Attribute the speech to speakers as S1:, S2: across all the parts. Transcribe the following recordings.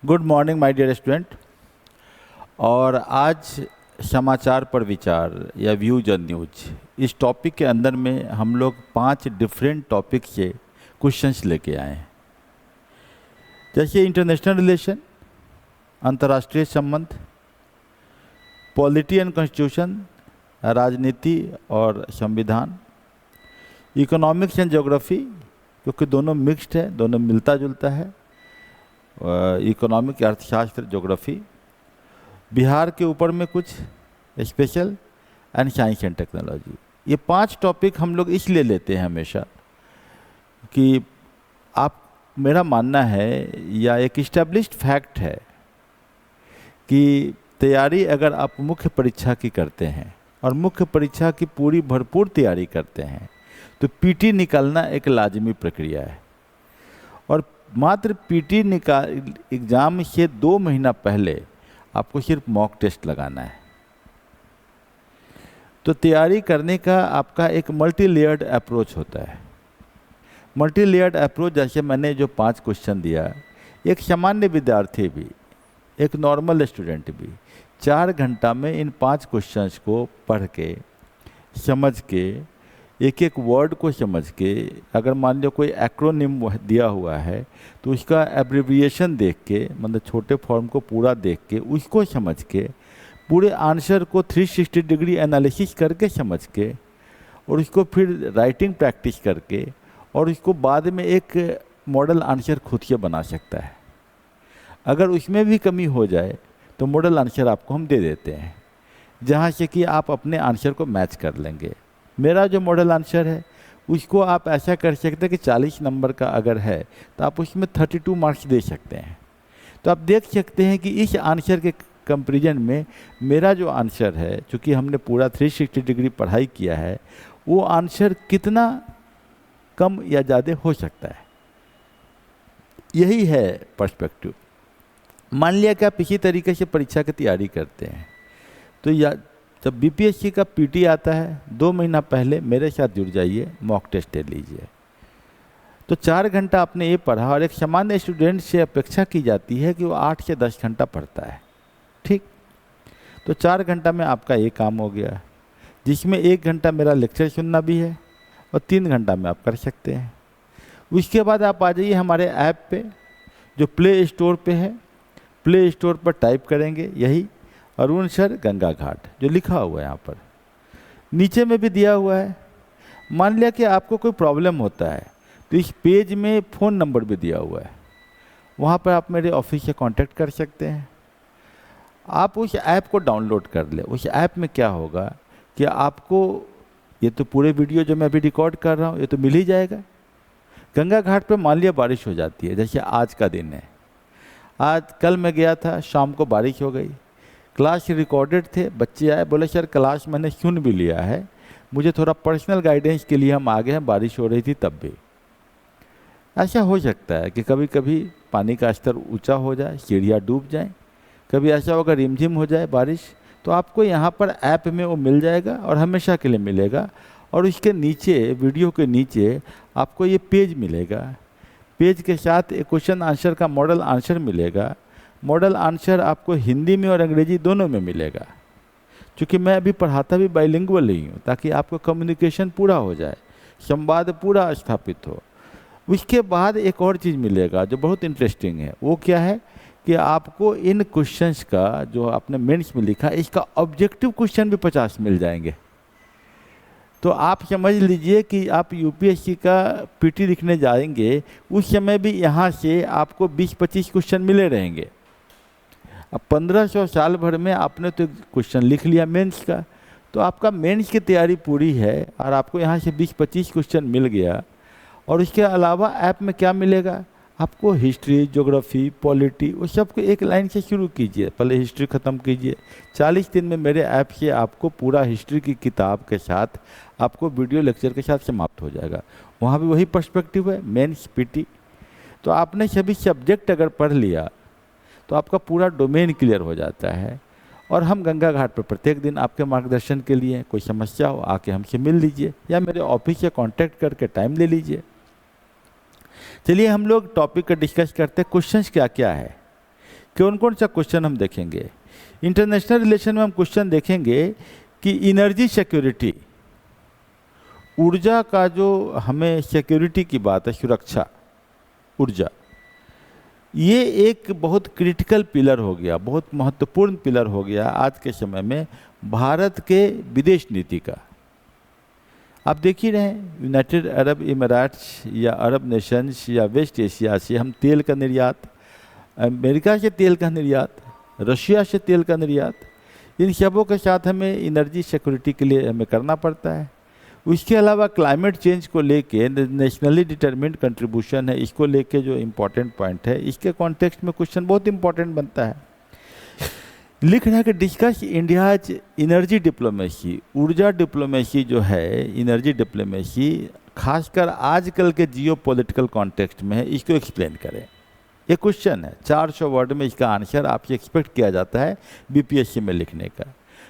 S1: Good morning my dear student. और आज समाचार पर विचार या व्यूज और न्यूज इस टॉपिक के अंदर में हम लोग 5 डिफरेंट टॉपिक से क्वेश्चंस लेके आए हैं, जैसे इंटरनेशनल रिलेशन, अंतर्राष्ट्रीय संबंध, पॉलिटी एंड कॉन्स्टिट्यूशन, राजनीति और संविधान, इकोनॉमिक्स एंड ज्योग्राफी, क्योंकि दोनों मिक्स्ड है, दोनों मिलता जुलता है, इकोनॉमिक अर्थशास्त्र, ज्योग्राफी, बिहार के ऊपर में कुछ special and science and technology. ये 5 टॉपिक हम लोग इसलिए लेते हैं हमेशा कि मेरा मानना है या एक इस्टेब्लिश्ड फैक्ट है कि तैयारी अगर आप मुख्य परीक्षा की करते हैं और मुख्य परीक्षा की पूरी भरपूर तैयारी करते हैं तो पीटी निकालना एक लाजमी प्रक्रिया है। और मात्र पीटी एग्ज़ाम से 2 महीना पहले आपको सिर्फ मॉक टेस्ट लगाना है। तो तैयारी करने का आपका एक मल्टी लेयर्ड अप्रोच होता है। मल्टी लेयर्ड अप्रोच, जैसे मैंने जो 5 क्वेश्चन दिया, एक सामान्य विद्यार्थी भी, एक नॉर्मल स्टूडेंट भी 4 घंटा में इन 5 क्वेश्चंस को पढ़ के, समझ के, एक एक वर्ड को समझ के, अगर मान लो कोई एक्रोनिम दिया हुआ है तो उसका एब्रिविएशन देख के, मतलब छोटे फॉर्म को पूरा देख के, उसको समझ के, पूरे आंसर को 360 डिग्री एनालिसिस करके समझ के, और उसको फिर राइटिंग प्रैक्टिस करके, और उसको बाद में एक मॉडल आंसर खुद से बना सकता है। अगर उसमें भी कमी हो जाए तो मॉडल आंसर आपको हम दे देते हैं, जहाँ से कि आप अपने आंसर को मैच कर लेंगे। मेरा जो मॉडल आंसर है उसको आप ऐसा कर सकते हैं कि 40 नंबर का अगर है तो आप उसमें 32 मार्क्स दे सकते हैं। तो आप देख सकते हैं कि इस आंसर के कंपैरिजन में मेरा जो आंसर है, चूँकि हमने पूरा 360 डिग्री पढ़ाई किया है, वो आंसर कितना कम या ज़्यादा हो सकता है। यही है पर्सपेक्टिव। मान लिया कि आप इसी तरीके से परीक्षा की तैयारी करते हैं तो जब बीपीएससी का पीटी आता है 2 महीना पहले मेरे साथ जुड़ जाइए, मॉक टेस्ट ले लीजिए। तो 4 घंटा आपने ये पढ़ा, और एक सामान्य स्टूडेंट से अपेक्षा की जाती है कि वो 8 से 10 घंटा पढ़ता है, ठीक। तो 4 घंटा में आपका ये काम हो गया, जिसमें 1 घंटा मेरा लेक्चर सुनना भी है और 3 घंटा में आप कर सकते हैं। उसके बाद आप आ जाइए हमारे ऐप पे, जो प्ले स्टोर पे है। प्ले स्टोर पर टाइप करेंगे यही अरुण सर गंगा घाट, जो लिखा हुआ है यहाँ पर, नीचे में भी दिया हुआ है। मान लिया कि आपको कोई प्रॉब्लम होता है तो इस पेज में फ़ोन नंबर भी दिया हुआ है, वहाँ पर आप मेरे ऑफिस से कांटेक्ट कर सकते हैं। आप उस ऐप को डाउनलोड कर लें। उस ऐप में क्या होगा कि आपको ये तो पूरे वीडियो जो मैं अभी रिकॉर्ड कर रहा हूँ ये तो मिल ही जाएगा। गंगा घाट पर मान लिया बारिश हो जाती है, जैसे आज का दिन है, कल मैं गया था, शाम को बारिश हो गई, क्लास रिकॉर्डेड थे, बच्चे आए, बोले सर क्लास मैंने सुन भी लिया है, मुझे थोड़ा पर्सनल गाइडेंस के लिए हम आ गए हैं, बारिश हो रही थी तब भी। ऐसा हो सकता है कि कभी कभी पानी का स्तर ऊंचा हो जाए, सीढ़ियाँ डूब जाएं, कभी ऐसा होगा रिमझिम हो जाए बारिश, तो आपको यहाँ पर ऐप में वो मिल जाएगा और हमेशा के लिए मिलेगा। और उसके नीचे, वीडियो के नीचे आपको ये पेज मिलेगा, पेज के साथ एक क्वेश्चन आंसर का मॉडल आंसर मिलेगा। मॉडल आंसर आपको हिंदी में और अंग्रेजी दोनों में मिलेगा, क्योंकि मैं अभी पढ़ाता भी बाइलिंगुअल ही हूँ, ताकि आपको कम्युनिकेशन पूरा हो जाए, संवाद पूरा स्थापित हो। उसके बाद एक और चीज़ मिलेगा जो बहुत इंटरेस्टिंग है, वो क्या है कि आपको इन क्वेश्चंस का जो आपने मेंस में लिखा है, इसका ऑब्जेक्टिव क्वेश्चन भी 50 मिल जाएंगे। तो आप समझ लीजिए कि आप यूपीएससी का पीटी लिखने जाएंगे, उस समय भी यहाँ से आपको 20-25 क्वेश्चन मिले रहेंगे। अब 1500 साल भर में आपने तो क्वेश्चन लिख लिया मेंस का, तो आपका मेंस की तैयारी पूरी है और आपको यहाँ से 20-25 क्वेश्चन मिल गया। और इसके अलावा ऐप में क्या मिलेगा आपको, हिस्ट्री, ज्योग्राफी, पॉलिटी, वो सब को एक लाइन से शुरू कीजिए, पहले हिस्ट्री ख़त्म कीजिए। 40 दिन में मेरे ऐप से आपको पूरा हिस्ट्री की किताब के साथ आपको वीडियो लेक्चर के साथ समाप्त हो जाएगा। वहाँ भी वही पर्सपेक्टिव है, मेंस, पीटी। तो आपने सभी सब्जेक्ट अगर पढ़ लिया तो आपका पूरा डोमेन क्लियर हो जाता है। और हम गंगा घाट पर प्रत्येक दिन आपके मार्गदर्शन के लिए, कोई समस्या हो आके हमसे मिल लीजिए या मेरे ऑफिस से कांटेक्ट करके टाइम ले लीजिए। चलिए हम लोग टॉपिक का डिस्कस करते हैं, क्वेश्चंस क्या क्या है। कौन कौन सा क्वेश्चन हम देखेंगे? इंटरनेशनल रिलेशन में हम क्वेश्चन देखेंगे कि एनर्जी सिक्योरिटी, ऊर्जा का जो हमें सिक्योरिटी की बात है, सुरक्षा, ऊर्जा, ये एक बहुत क्रिटिकल पिलर हो गया, बहुत महत्वपूर्ण पिलर हो गया आज के समय में भारत के विदेश नीति का। आप देख ही रहे हैं, यूनाइटेड अरब इमाराट्स या अरब नेशंस या वेस्ट एशिया से हम तेल का निर्यात, अमेरिका से तेल का निर्यात, रशिया से तेल का निर्यात, इन सबों के साथ हमें एनर्जी सिक्योरिटी के लिए हमें करना पड़ता है। उसके अलावा क्लाइमेट चेंज को लेके नेशनली डिटरमिन्ड कंट्रीब्यूशन है, इसको लेके जो इम्पोर्टेंट पॉइंट है, इसके कॉन्टेक्स्ट में क्वेश्चन बहुत इंपॉर्टेंट बनता है। लिख रहा है कि डिस्कस इंडियाज एनर्जी डिप्लोमेसी, ऊर्जा डिप्लोमेसी जो है, एनर्जी डिप्लोमेसी खासकर आजकल के जियो पॉलिटिकल कॉन्टेक्स्ट में है, इसको एक्सप्लेन करें। ये क्वेश्चन है, 400 वर्ड में इसका आंसर आपसे एक्सपेक्ट किया जाता है बीपीएससी में लिखने का।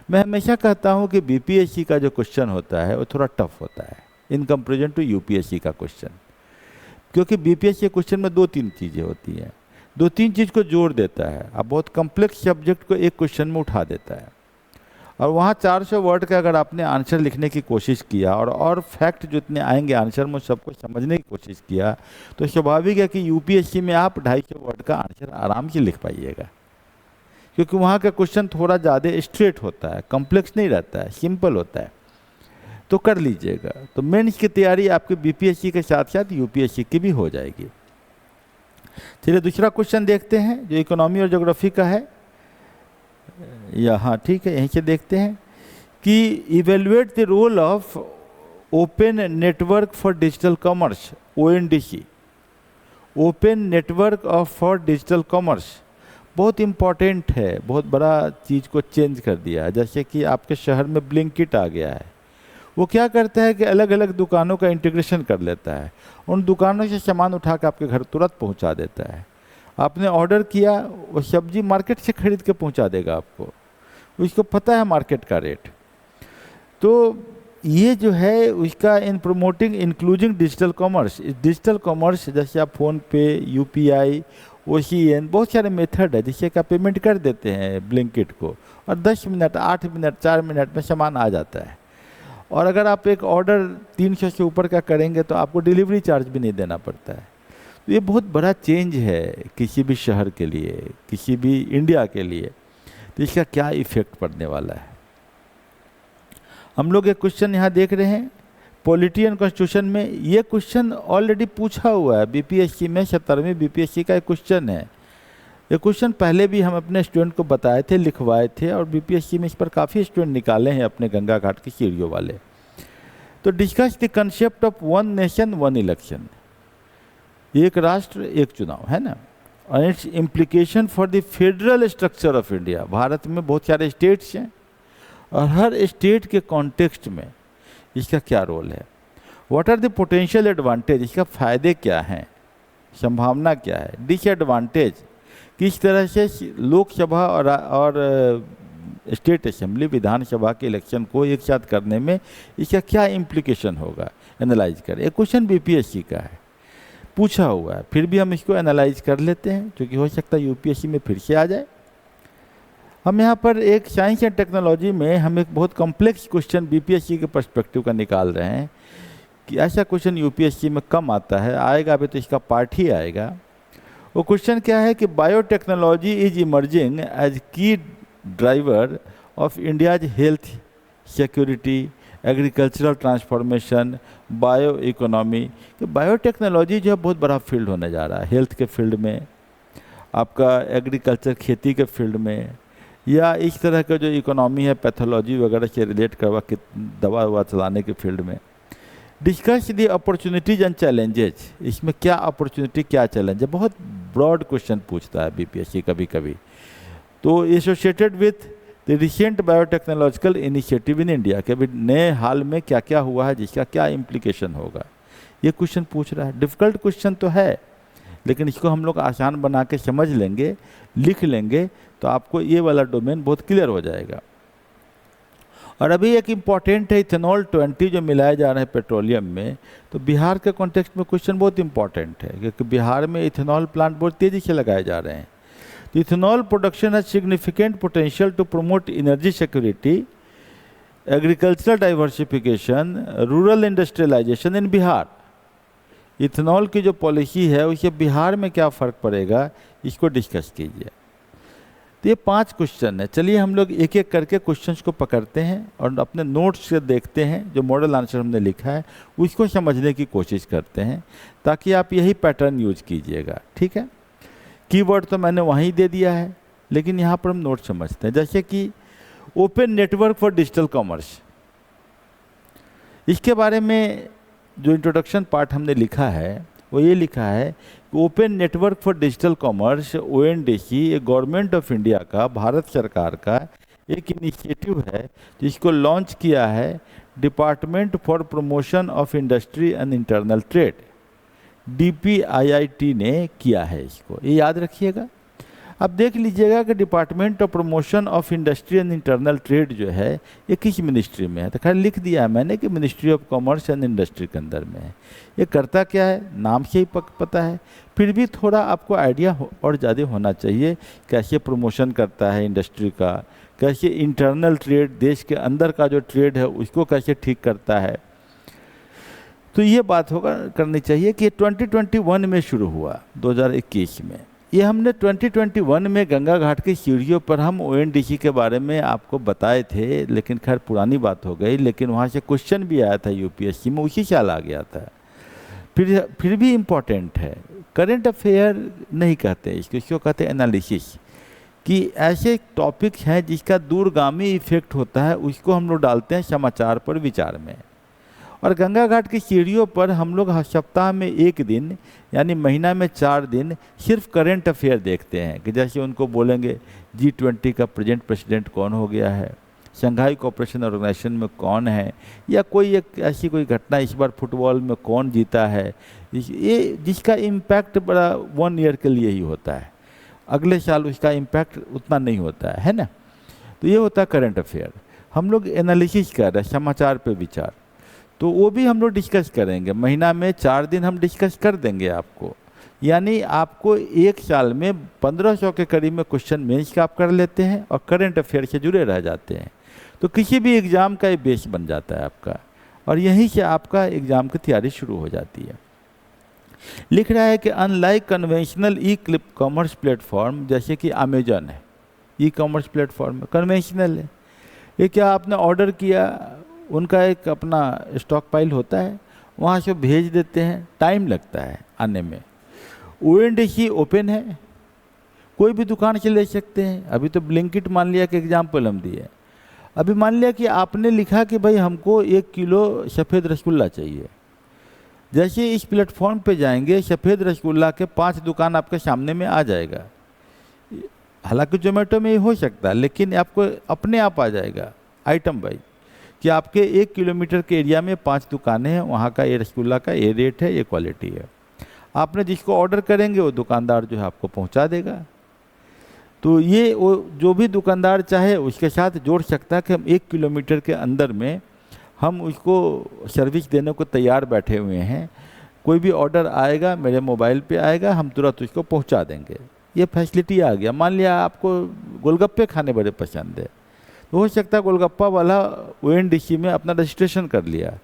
S1: मैं हमेशा कहता हूँ कि बीपीएससी का जो क्वेश्चन होता है वो थोड़ा टफ होता है इन कंपेरिजन टू यूपीएससी का क्वेश्चन, क्योंकि बीपीएससी क्वेश्चन में 2-3 चीज़ें होती हैं, 2-3 चीज़ को जोड़ देता है। अब बहुत कम्प्लेक्स सब्जेक्ट को एक क्वेश्चन में उठा देता है, और वहाँ 400 वर्ड का अगर आपने आंसर लिखने की कोशिश किया और फैक्ट जितने आएंगे आंसर में सबको समझने की कोशिश किया, तो स्वाभाविक है कि यूपीएससी में आप 250 वर्ड का आंसर आराम से लिख पाइएगा, क्योंकि वहाँ का क्वेश्चन थोड़ा ज़्यादा स्ट्रेट होता है, कॉम्प्लेक्स नहीं रहता है, सिंपल होता है, तो कर लीजिएगा। तो मेंस की तैयारी आपके बीपीएससी के साथ साथ यूपीएससी की भी हो जाएगी। चलिए दूसरा क्वेश्चन देखते हैं जो इकोनॉमी और ज्योग्राफी का है। यहाँ ठीक है, यहीं से देखते हैं कि evaluate the role of open network for digital commerce, ONDC, open network of for digital commerce, बहुत इम्पॉर्टेंट है, बहुत बड़ा चीज़ को चेंज कर दिया है। जैसे कि आपके शहर में ब्लिंकिट आ गया है, वो क्या करता है कि अलग अलग दुकानों का इंटीग्रेशन कर लेता है, उन दुकानों से सामान उठा के आपके घर तुरंत पहुंचा देता है। आपने ऑर्डर किया, वो सब्जी मार्केट से खरीद के पहुंचा देगा आपको, उसको पता है मार्केट का रेट। तो ये जो है उसका इन promoting including digital commerce, digital commerce जैसे आप फ़ोन पे, UPI, OCN, बहुत सारे मेथड है जिससे कि आप पेमेंट कर देते हैं ब्लिंकिट को, और 10 मिनट, 8 मिनट, 4 मिनट में सामान आ जाता है। और अगर आप एक ऑर्डर 300 से ऊपर का करेंगे तो आपको डिलीवरी चार्ज भी नहीं देना पड़ता है। तो ये बहुत बड़ा चेंज है किसी भी शहर के लिए, किसी भी इंडिया के लिए। तो इसका क्या इफेक्ट पड़ने वाला है? हम लोग एक क्वेश्चन यहाँ देख रहे हैं पॉलिटी एंड कॉन्स्टिट्यूशन में। ये क्वेश्चन ऑलरेडी पूछा हुआ है बीपीएससी में, 17वीं बीपीएससी का एक क्वेश्चन है। ये क्वेश्चन पहले भी हम अपने स्टूडेंट को बताए थे, लिखवाए थे, और बीपीएससी में इस पर काफ़ी स्टूडेंट निकाले हैं अपने गंगा घाट की सीढ़ियों वाले। तो discuss the concept of 1 nation 1 election, एक राष्ट्र एक चुनाव, है ना, और it's implication for the federal structure of India. Bharat में बहुत सारे स्टेट्स हैं और हर स्टेट के कॉन्टेक्स्ट में इसका क्या रोल है, what are the potential advantage, इसका फ़ायदे क्या हैं, संभावना क्या है, डिसएडवांटेज, किस तरह से लोकसभा और स्टेट असेंबली, विधानसभा के इलेक्शन को एक साथ करने में इसका क्या इम्प्लीकेशन होगा, एनालाइज करें। एक क्वेश्चन बीपीएससी का है, पूछा हुआ है, फिर भी हम इसको एनालाइज कर लेते हैं क्योंकि हो सकता है यूपीएससी में फिर से आ जाए। हम यहाँ पर एक साइंस एंड टेक्नोलॉजी में हम एक बहुत कॉम्प्लेक्स क्वेश्चन बीपीएससी के पर्सपेक्टिव का निकाल रहे हैं कि ऐसा क्वेश्चन यूपीएससी में कम आता है, आएगा अभी तो इसका पार्ट ही आएगा। वो क्वेश्चन क्या है कि बायोटेक्नोलॉजी इज इमर्जिंग एज की driver of India's health security, agricultural transformation, bio economy. कि बायोटेक्नोलॉजी जो है बहुत बड़ा फील्ड होने जा रहा है, हेल्थ के फील्ड में, आपका एग्रीकल्चर खेती के फील्ड में, या इस तरह का जो इकोनॉमी है पैथोलॉजी वगैरह से रिलेट करवा के दवा ववा चलाने के फील्ड में। Discuss the opportunities and challenges, इसमें क्या अपॉर्चुनिटी क्या चैलेंज है, बहुत ब्रॉड क्वेश्चन पूछता है बीपीएससी कभी कभी। तो associated with the recent biotechnological initiative in India, कि अभी नए हाल में क्या क्या हुआ है, जिसका क्या इम्प्लीकेशन होगा, ये क्वेश्चन पूछ रहा है। डिफ़िकल्ट क्वेश्चन तो है, लेकिन इसको हम लोग आसान बना के समझ लेंगे, लिख लेंगे, तो आपको ये वाला डोमेन बहुत क्लियर हो जाएगा। और अभी एक इम्पॉर्टेंट है इथेनॉल 20 जो मिलाया जा रहा है पेट्रोलियम में, तो बिहार के कॉन्टेक्स्ट में क्वेश्चन बहुत इंपॉर्टेंट है क्योंकि बिहार में इथेनॉल प्लांट बहुत तेज़ी से लगाए जा रहे हैं। Ethanol production has significant potential to promote energy security, agricultural diversification, rural industrialization in Bihar. Ethanol की जो पॉलिसी है उससे बिहार में क्या फ़र्क पड़ेगा, इसको डिस्कस कीजिए। तो ये 5 क्वेश्चन है। चलिए हम लोग एक एक करके क्वेश्चंस को पकड़ते हैं और अपने नोट्स से देखते हैं, जो मॉडल आंसर हमने लिखा है उसको समझने की कोशिश करते हैं, ताकि आप यही पैटर्न यूज कीजिएगा। ठीक है, कीवर्ड तो मैंने वहीं दे दिया है, लेकिन यहाँ पर हम नोट समझते हैं। जैसे कि open network for digital commerce, इसके बारे में जो इंट्रोडक्शन पार्ट हमने लिखा है वो ये लिखा है कि open network for digital commerce ONDC ये गवर्नमेंट ऑफ इंडिया का, भारत सरकार का एक इनिशिएटिव है जिसको लॉन्च किया है department for promotion of industry and internal trade, DPIIT ने किया है। इसको ये याद रखिएगा। अब देख लीजिएगा कि department of promotion of industry and internal trade जो है ये किस मिनिस्ट्री में है, तो खैर लिख दिया है मैंने कि ministry of commerce and industry के अंदर में है। ये करता क्या है, नाम से ही पता है, फिर भी थोड़ा आपको आइडिया और ज़्यादा होना चाहिए कैसे प्रमोशन करता है इंडस्ट्री का, कैसे इंटरनल ट्रेड, देश के अंदर का जो ट्रेड है उसको कैसे ठीक करता है। तो ये बात होगा करनी चाहिए कि 2021 में शुरू हुआ, 2021 में। ये हमने 2021 में गंगा घाट की सीढ़ियों पर हम ONDC के बारे में आपको बताए थे, लेकिन खैर पुरानी बात हो गई, लेकिन वहाँ से क्वेश्चन भी आया था UPSC में, उसी साल आ गया था। फिर भी इम्पोर्टेंट है। करंट अफेयर नहीं कहते इसको कहते हैं एनालिसिस, कि ऐसे टॉपिक्स हैं जिसका दूरगामी इफेक्ट होता है, उसको हम लोग डालते हैं समाचार पर विचार में। और गंगा घाट की सीढ़ियों पर हम लोग सप्ताह में 1 दिन यानी महीना में 4 दिन सिर्फ करंट अफेयर देखते हैं, कि जैसे उनको बोलेंगे G20 का प्रेजेंट प्रेसिडेंट कौन हो गया है, शंघाई कोऑपरेशन ऑर्गेनाइजेशन में कौन है, या कोई एक ऐसी कोई घटना, इस बार फुटबॉल में कौन जीता है, ये जिसका इम्पैक्ट बड़ा 1 ईयर के लिए ही होता है, अगले साल उसका इम्पैक्ट उतना नहीं होता है ना। तो ये होता है करंट अफेयर। हम लोग एनालिसिस कर रहे हैं, समाचार पे विचार, तो वो भी हम लोग डिस्कस करेंगे। महीना में 4 दिन हम डिस्कस कर देंगे आपको, यानी आपको 1 साल में 1500 के करीब में क्वेश्चन मेंस का आप कर लेते हैं और करंट अफेयर से जुड़े रह जाते हैं। तो किसी भी एग्ज़ाम का ये बेस बन जाता है आपका, और यहीं से आपका एग्ज़ाम की तैयारी शुरू हो जाती है। लिख रहा है कि अनलाइक कन्वेंशनल कॉमर्स प्लेटफॉर्म, जैसे कि अमेजन है, कॉमर्स प्लेटफॉर्म कन्वेंशनल है। ये क्या आपने ऑर्डर किया, उनका एक अपना स्टॉक पाइल होता है, वहाँ से भेज देते हैं, टाइम लगता है आने में। ONDC ओपन है, कोई भी दुकान से ले सकते हैं। अभी तो ब्लिंकिट मान लिया कि एग्जाम्पल हम दिए। अभी मान लिया कि आपने लिखा कि भाई हमको 1 किलो सफ़ेद रसगुल्ला चाहिए, जैसे इस प्लेटफॉर्म पे जाएंगे सफ़ेद रसगुल्ला के 5 दुकान आपके सामने में आ जाएगा। हालांकि जोमेटो में ये हो सकता है, लेकिन आपको अपने आप आ जाएगा आइटम वाइज कि आपके 1 किलोमीटर के एरिया में 5 दुकानें हैं, वहाँ का ये रसगुल्ला का ये रेट है, ये क्वालिटी है। आपने जिसको ऑर्डर करेंगे वो दुकानदार जो है आपको पहुँचा देगा। तो ये वो जो भी दुकानदार चाहे उसके साथ जोड़ सकता है कि हम 1 किलोमीटर के अंदर में हम उसको सर्विस देने को तैयार बैठे हुए हैं। कोई भी ऑर्डर आएगा मेरे मोबाइल पे आएगा, हम तुरंत उसको पहुंचा देंगे। ये फैसिलिटी आ गया। मान लिया आपको गोलगप्पे खाने बड़े पसंद है, तो हो सकता है गोलगप्पा वाला ONDC में अपना रजिस्ट्रेशन कर लिया,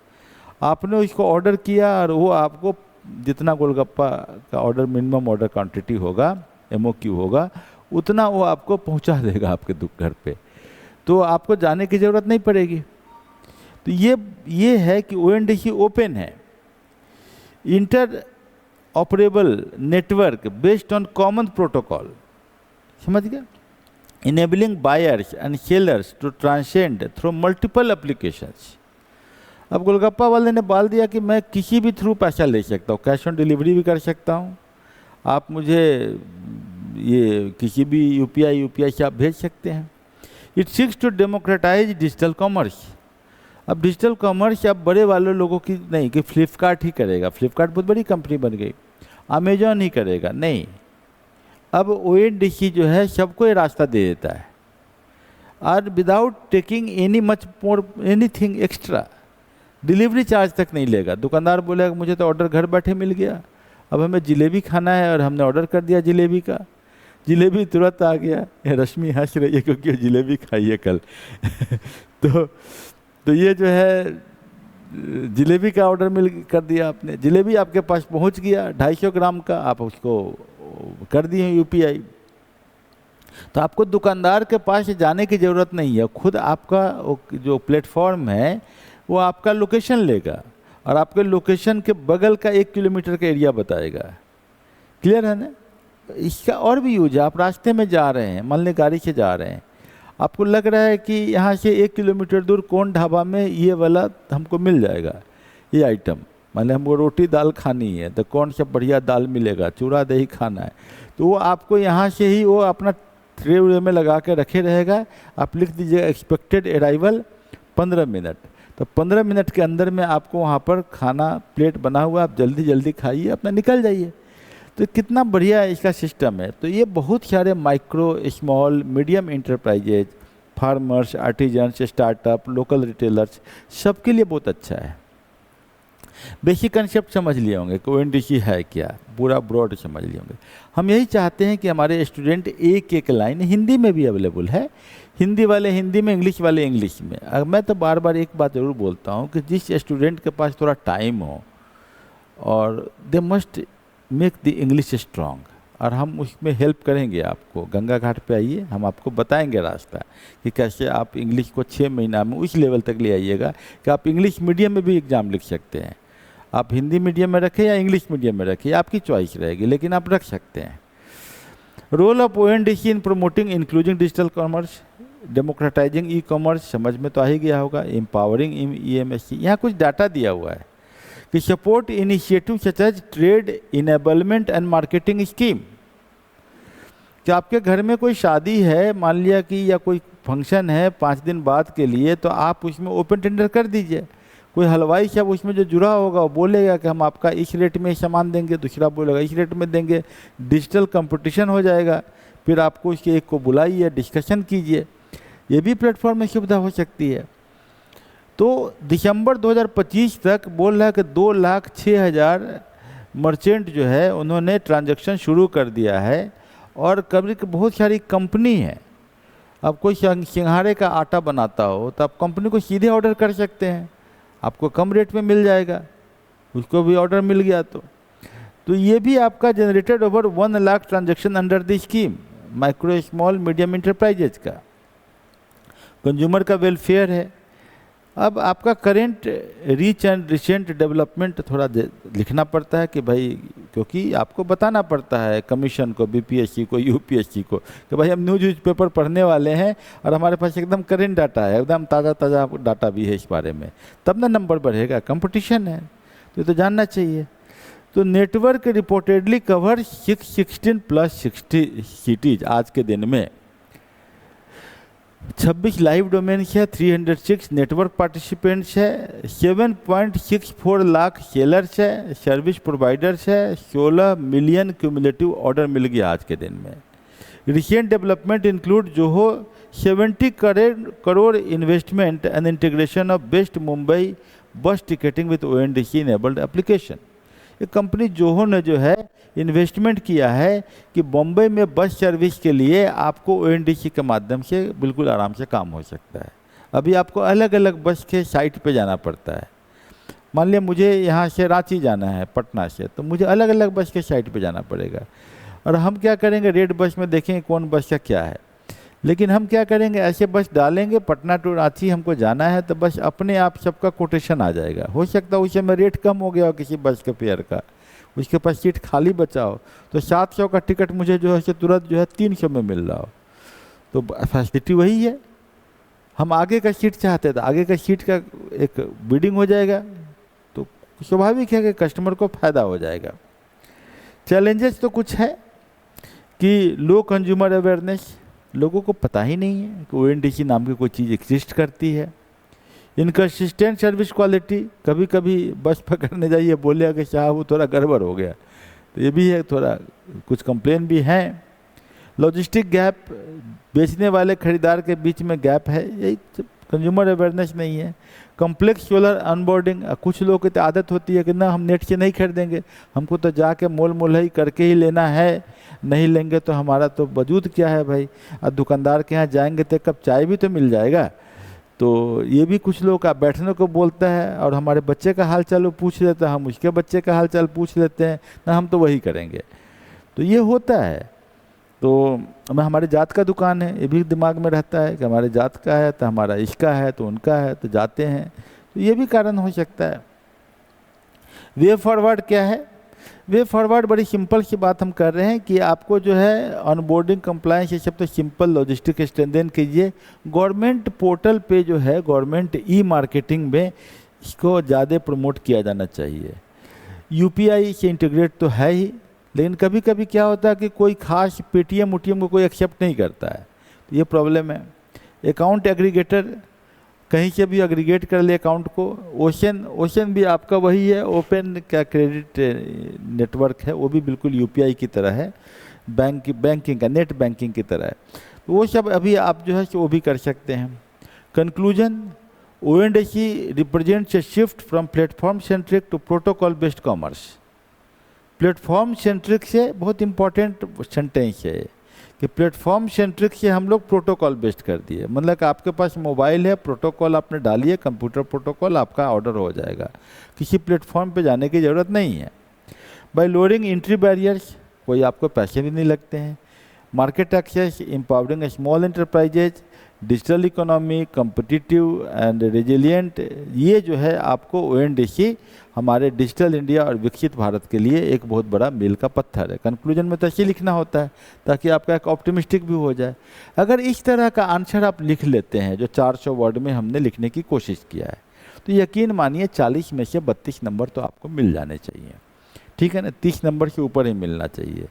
S1: आपने उसको ऑर्डर किया और वो आपको जितना गोलगप्पा का ऑर्डर मिनिमम ऑर्डर क्वांटिटी होगा, MOQ होगा, उतना वो आपको पहुंचा देगा आपके घर पे। तो आपको जाने की ज़रूरत नहीं पड़ेगी। तो ये है कि ONDC ओपन है, interoperable network based on common protocol, समझ गया, enabling buyers and sellers to transcend through multiple applications. अब गोलगप्पा वाले ने बोल दिया कि मैं किसी भी थ्रू पैसा ले सकता हूँ, कैश ऑन डिलीवरी भी कर सकता हूँ, आप मुझे ये किसी भी UPI से आप भेज सकते हैं। It seeks to democratize digital commerce. अब डिजिटल कॉमर्स अब बड़े वाले लोगों की नहीं कि फ्लिपकार्ट ही करेगा, फ्लिपकार्ट बहुत बड़ी कंपनी बन गई, अमेजॉन ही करेगा, नहीं। अब ONDC जो है सबको ये रास्ता दे देता है, और without taking anything extra, delivery charge तक नहीं लेगा। दुकानदार बोलेगा मुझे तो ऑर्डर घर बैठे मिल गया, अब हमें जलेबी खाना है और हमने ऑर्डर कर दिया जलेबी का, जिलेबी तुरंत आ गया। रश्मि हंस रही है क्योंकि वो जिलेबी खाई है कल। तो ये जो है जिलेबी का ऑर्डर मिल कर दिया आपने, जिलेबी आपके पास पहुंच गया 250 ग्राम का, आप उसको कर दिए यूपीआई। तो आपको दुकानदार के पास जाने की ज़रूरत नहीं है, खुद आपका जो प्लेटफॉर्म है वो आपका लोकेशन लेगा और आपके लोकेशन के बगल का 1 किलोमीटर का एरिया बताएगा। क्लियर है ना? इसका और भी यूज है। आप रास्ते में जा रहे हैं, मान लें गाड़ी से जा रहे हैं, आपको लग रहा है कि यहाँ से 1 किलोमीटर दूर कौन ढाबा में ये वाला हमको मिल जाएगा, ये आइटम, मान लें हमको रोटी दाल खानी है तो कौन सा बढ़िया दाल मिलेगा, चूड़ा दही खाना है, तो वो आपको यहाँ से ही वो अपना ट्रे व्रे में लगा के रखे रहेगा। आप लिख दीजिएगा एक्सपेक्टेड अराइवल 15 मिनट, तो 15 मिनट के अंदर में आपको वहाँ पर खाना प्लेट बना हुआ, आप जल्दी जल्दी खाइए, अपना निकल जाइए। तो कितना बढ़िया इसका सिस्टम है। तो ये बहुत सारे micro small medium enterprises, farmers, artisans, startup, local retailers, सबके लिए बहुत अच्छा है। बेसिक कंसेप्ट समझ लिए होंगे कि ओएनडीसी है क्या, पूरा ब्रॉड समझ लिए होंगे। हम यही चाहते हैं कि हमारे स्टूडेंट एक एक लाइन हिंदी में भी अवेलेबल है, हिंदी वाले हिंदी में, इंग्लिश वाले इंग्लिश में। मैं तो बार बार एक बात ज़रूर बोलता हूँ कि जिस स्टूडेंट के पास थोड़ा टाइम हो, और they must make the English strong, और हम उसमें हेल्प करेंगे आपको। गंगा घाट पे आइए, हम आपको बताएंगे रास्ता कि कैसे आप इंग्लिश को 6 महीना में उस लेवल तक ले आइएगा कि आप इंग्लिश मीडियम में भी एग्ज़ाम लिख सकते हैं। आप हिंदी मीडियम में रखें या इंग्लिश मीडियम में रखें, आपकी चॉइस रहेगी, लेकिन आप रख सकते हैं। Role of ONDC in promoting including digital commerce, democratising e commerce, समझ में तो आ ही गया होगा। एम्पावरिंग EMSC, यहाँ कुछ डाटा दिया हुआ है कि support initiative such as trade enablement and marketing scheme. कि आपके घर में कोई शादी है मान लिया कि, या कोई फंक्शन है 5 दिन बाद के लिए, तो आप उसमें ओपन टेंडर कर दीजिए। कोई हलवाई साहब उसमें जो जुड़ा होगा वो बोलेगा कि हम आपका इस रेट में सामान देंगे, दूसरा बोलेगा इस रेट में देंगे, डिजिटल कंपटीशन हो जाएगा। फिर आपको उसके एक को बुलाइए, डिस्कशन कीजिए, ये भी प्लेटफॉर्म में सुविधा हो सकती है। तो दिसंबर 2025 तक बोल रहा है कि 2,06,000 मर्चेंट जो है उन्होंने ट्रांजैक्शन शुरू कर दिया है। और कभी बहुत सारी कंपनी है, अब कोई सिंघाड़े का आटा बनाता हो तो आप कंपनी को सीधे ऑर्डर कर सकते हैं, आपको कम रेट में मिल जाएगा, उसको भी ऑर्डर मिल गया। तो ये भी आपका generated over 1 lakh transaction under the scheme, micro small medium enterprises का। कंज्यूमर का वेलफेयर है। अब आपका current reach and recent development थोड़ा लिखना पड़ता है कि भाई, क्योंकि आपको बताना पड़ता है कमीशन को, BPSC को, UPSC को कि भाई हम न्यूज़ पेपर पढ़ने वाले हैं और हमारे पास एकदम करेंट डाटा है, एकदम ताज़ा ताज़ा डाटा भी है इस बारे में, तब ना नंबर बढ़ेगा। कंपटीशन है तो ये तो जानना चाहिए। तो नेटवर्क रिपोर्टेडली कवर 616+ 60 सिटीज आज के दिन में, 26 लाइव डोमेन्स है, 306 नेटवर्क पार्टिसिपेंट्स है, 7.64 लाख सेलर्स है, सर्विस प्रोवाइडर्स है, 16 मिलियन क्यूमुलेटिव ऑर्डर मिल गया आज के दिन में। Recent development include Zoho 70 crore investment and integration of BEST Mumbai bus ticketing with ONDC enabled application. ये कंपनी जोहो ने जो है इन्वेस्टमेंट किया है कि बॉम्बे में बस सर्विस के लिए आपको ONDC के माध्यम से बिल्कुल आराम से काम हो सकता है। अभी आपको अलग अलग बस के साइट पे जाना पड़ता है। मान लिया मुझे यहाँ से रांची जाना है पटना से, तो मुझे अलग अलग बस के साइट पे जाना पड़ेगा। और हम क्या करेंगे, रेड बस में देखेंगे कौन बस का क्या है, लेकिन हम क्या करेंगे, ऐसे बस डालेंगे पटना टू रांची हमको जाना है, तो बस अपने आप सबका कोटेशन आ जाएगा। हो सकता है उस समय रेट कम हो गया हो किसी बस के फेयर का, उसके पास सीट खाली बचा हो, तो 700 का टिकट मुझे जो है तुरंत जो है 300 में मिल रहा हो, तो फैसिलिटी वही है। हम आगे का सीट चाहते हैं तो आगे का सीट का एक बिडिंग हो जाएगा, तो स्वाभाविक है कि कस्टमर को फ़ायदा हो जाएगा। चैलेंजेस तो कुछ है कि लो कंज्यूमर अवेयरनेस, लोगों को पता ही नहीं है कि ONDC नाम की कोई चीज़ एग्जिस्ट करती है। इनकन्सिस्टेंट सर्विस क्वालिटी, कभी कभी बस पकड़ने जाइए बोले कि साहब वो थोड़ा गड़बड़ हो गया, तो ये भी है, थोड़ा कुछ कंप्लेन भी हैं। लॉजिस्टिक गैप, बेचने वाले खरीदार के बीच में गैप है, यही कंज्यूमर अवेयरनेस नहीं है। कॉम्प्लेक्स सोलर ऑनबोर्डिंग, कुछ लोगों की तो आदत होती है कि ना हम नेट से नहीं खरीदेंगे, हमको तो जाके मोल मोलई करके ही लेना है, नहीं लेंगे तो हमारा तो वजूद क्या है भाई। और दुकानदार के यहाँ जाएंगे तो एक कप चाय भी तो मिल जाएगा। तो ये भी कुछ लोग का बैठने को बोलता है, और हमारे बच्चे का हाल चाल वो पूछ लेता है, हम उसके बच्चे का हाल चाल पूछ लेते हैं ना, हम तो वही करेंगे। तो ये होता है। तो हमारे जात का दुकान है, ये भी दिमाग में रहता है कि हमारे जात का है तो हमारा इसका है तो उनका है, तो जाते हैं। तो ये भी कारण हो सकता है। वे फॉरवर्ड क्या है? वे फॉरवर्ड बड़ी सिंपल सी बात हम कर रहे हैं कि आपको जो है ऑनबोर्डिंग कंप्लायंस ये सब तो सिंपल लॉजिस्टिक स्ट्रेंथन कीजिए। गवर्नमेंट पोर्टल पे जो है गवर्नमेंट ई मार्केटिंग में इसको ज़्यादा प्रमोट किया जाना चाहिए। यूपीआई से इंटीग्रेट तो है ही, लेकिन कभी कभी क्या होता है कि कोई खास पेटीएम उटीएम को कोई एक्सेप्ट नहीं करता है, तो ये प्रॉब्लम है। अकाउंट एग्रीगेटर कहीं से भी एग्रीगेट कर ले अकाउंट को। ओशन भी आपका वही है, ओपन क्या क्रेडिट नेटवर्क है, वो भी बिल्कुल यूपीआई की तरह है, बैंकिंग का नेट बैंकिंग की तरह है। तो वो सब अभी आप जो है वो भी कर सकते हैं। Conclusion, ONDC represents a shift from platform centric to protocol based commerce. Platform centric से बहुत इंपॉर्टेंट सेंटेंस है कि प्लेटफॉर्म सेंट्रिक से हम लोग प्रोटोकॉल बेस्ड कर दिए। मतलब कि आपके पास मोबाइल है, प्रोटोकॉल आपने डालिए, कंप्यूटर प्रोटोकॉल, आपका ऑर्डर हो जाएगा, किसी प्लेटफॉर्म पे जाने की ज़रूरत नहीं है। बाय लोअरिंग एंट्री बैरियर्स, कोई आपको पैसे भी नहीं लगते हैं। Market access, empowering small enterprises, digital economy, competitive and resilient, ये जो है आपको ONDC हमारे डिजिटल इंडिया और विकसित भारत के लिए एक बहुत बड़ा मील का पत्थर है। कंक्लूजन में तो ऐसे लिखना होता है ताकि आपका एक ऑप्टिमिस्टिक भी हो जाए। अगर इस तरह का आंसर आप लिख लेते हैं जो 400 वर्ड में हमने लिखने की कोशिश किया है, तो यकीन मानिए 40 में से 32 नंबर तो आपको मिल जाने चाहिए, ठीक है ना। 30 नंबर से ऊपर ही मिलना चाहिए।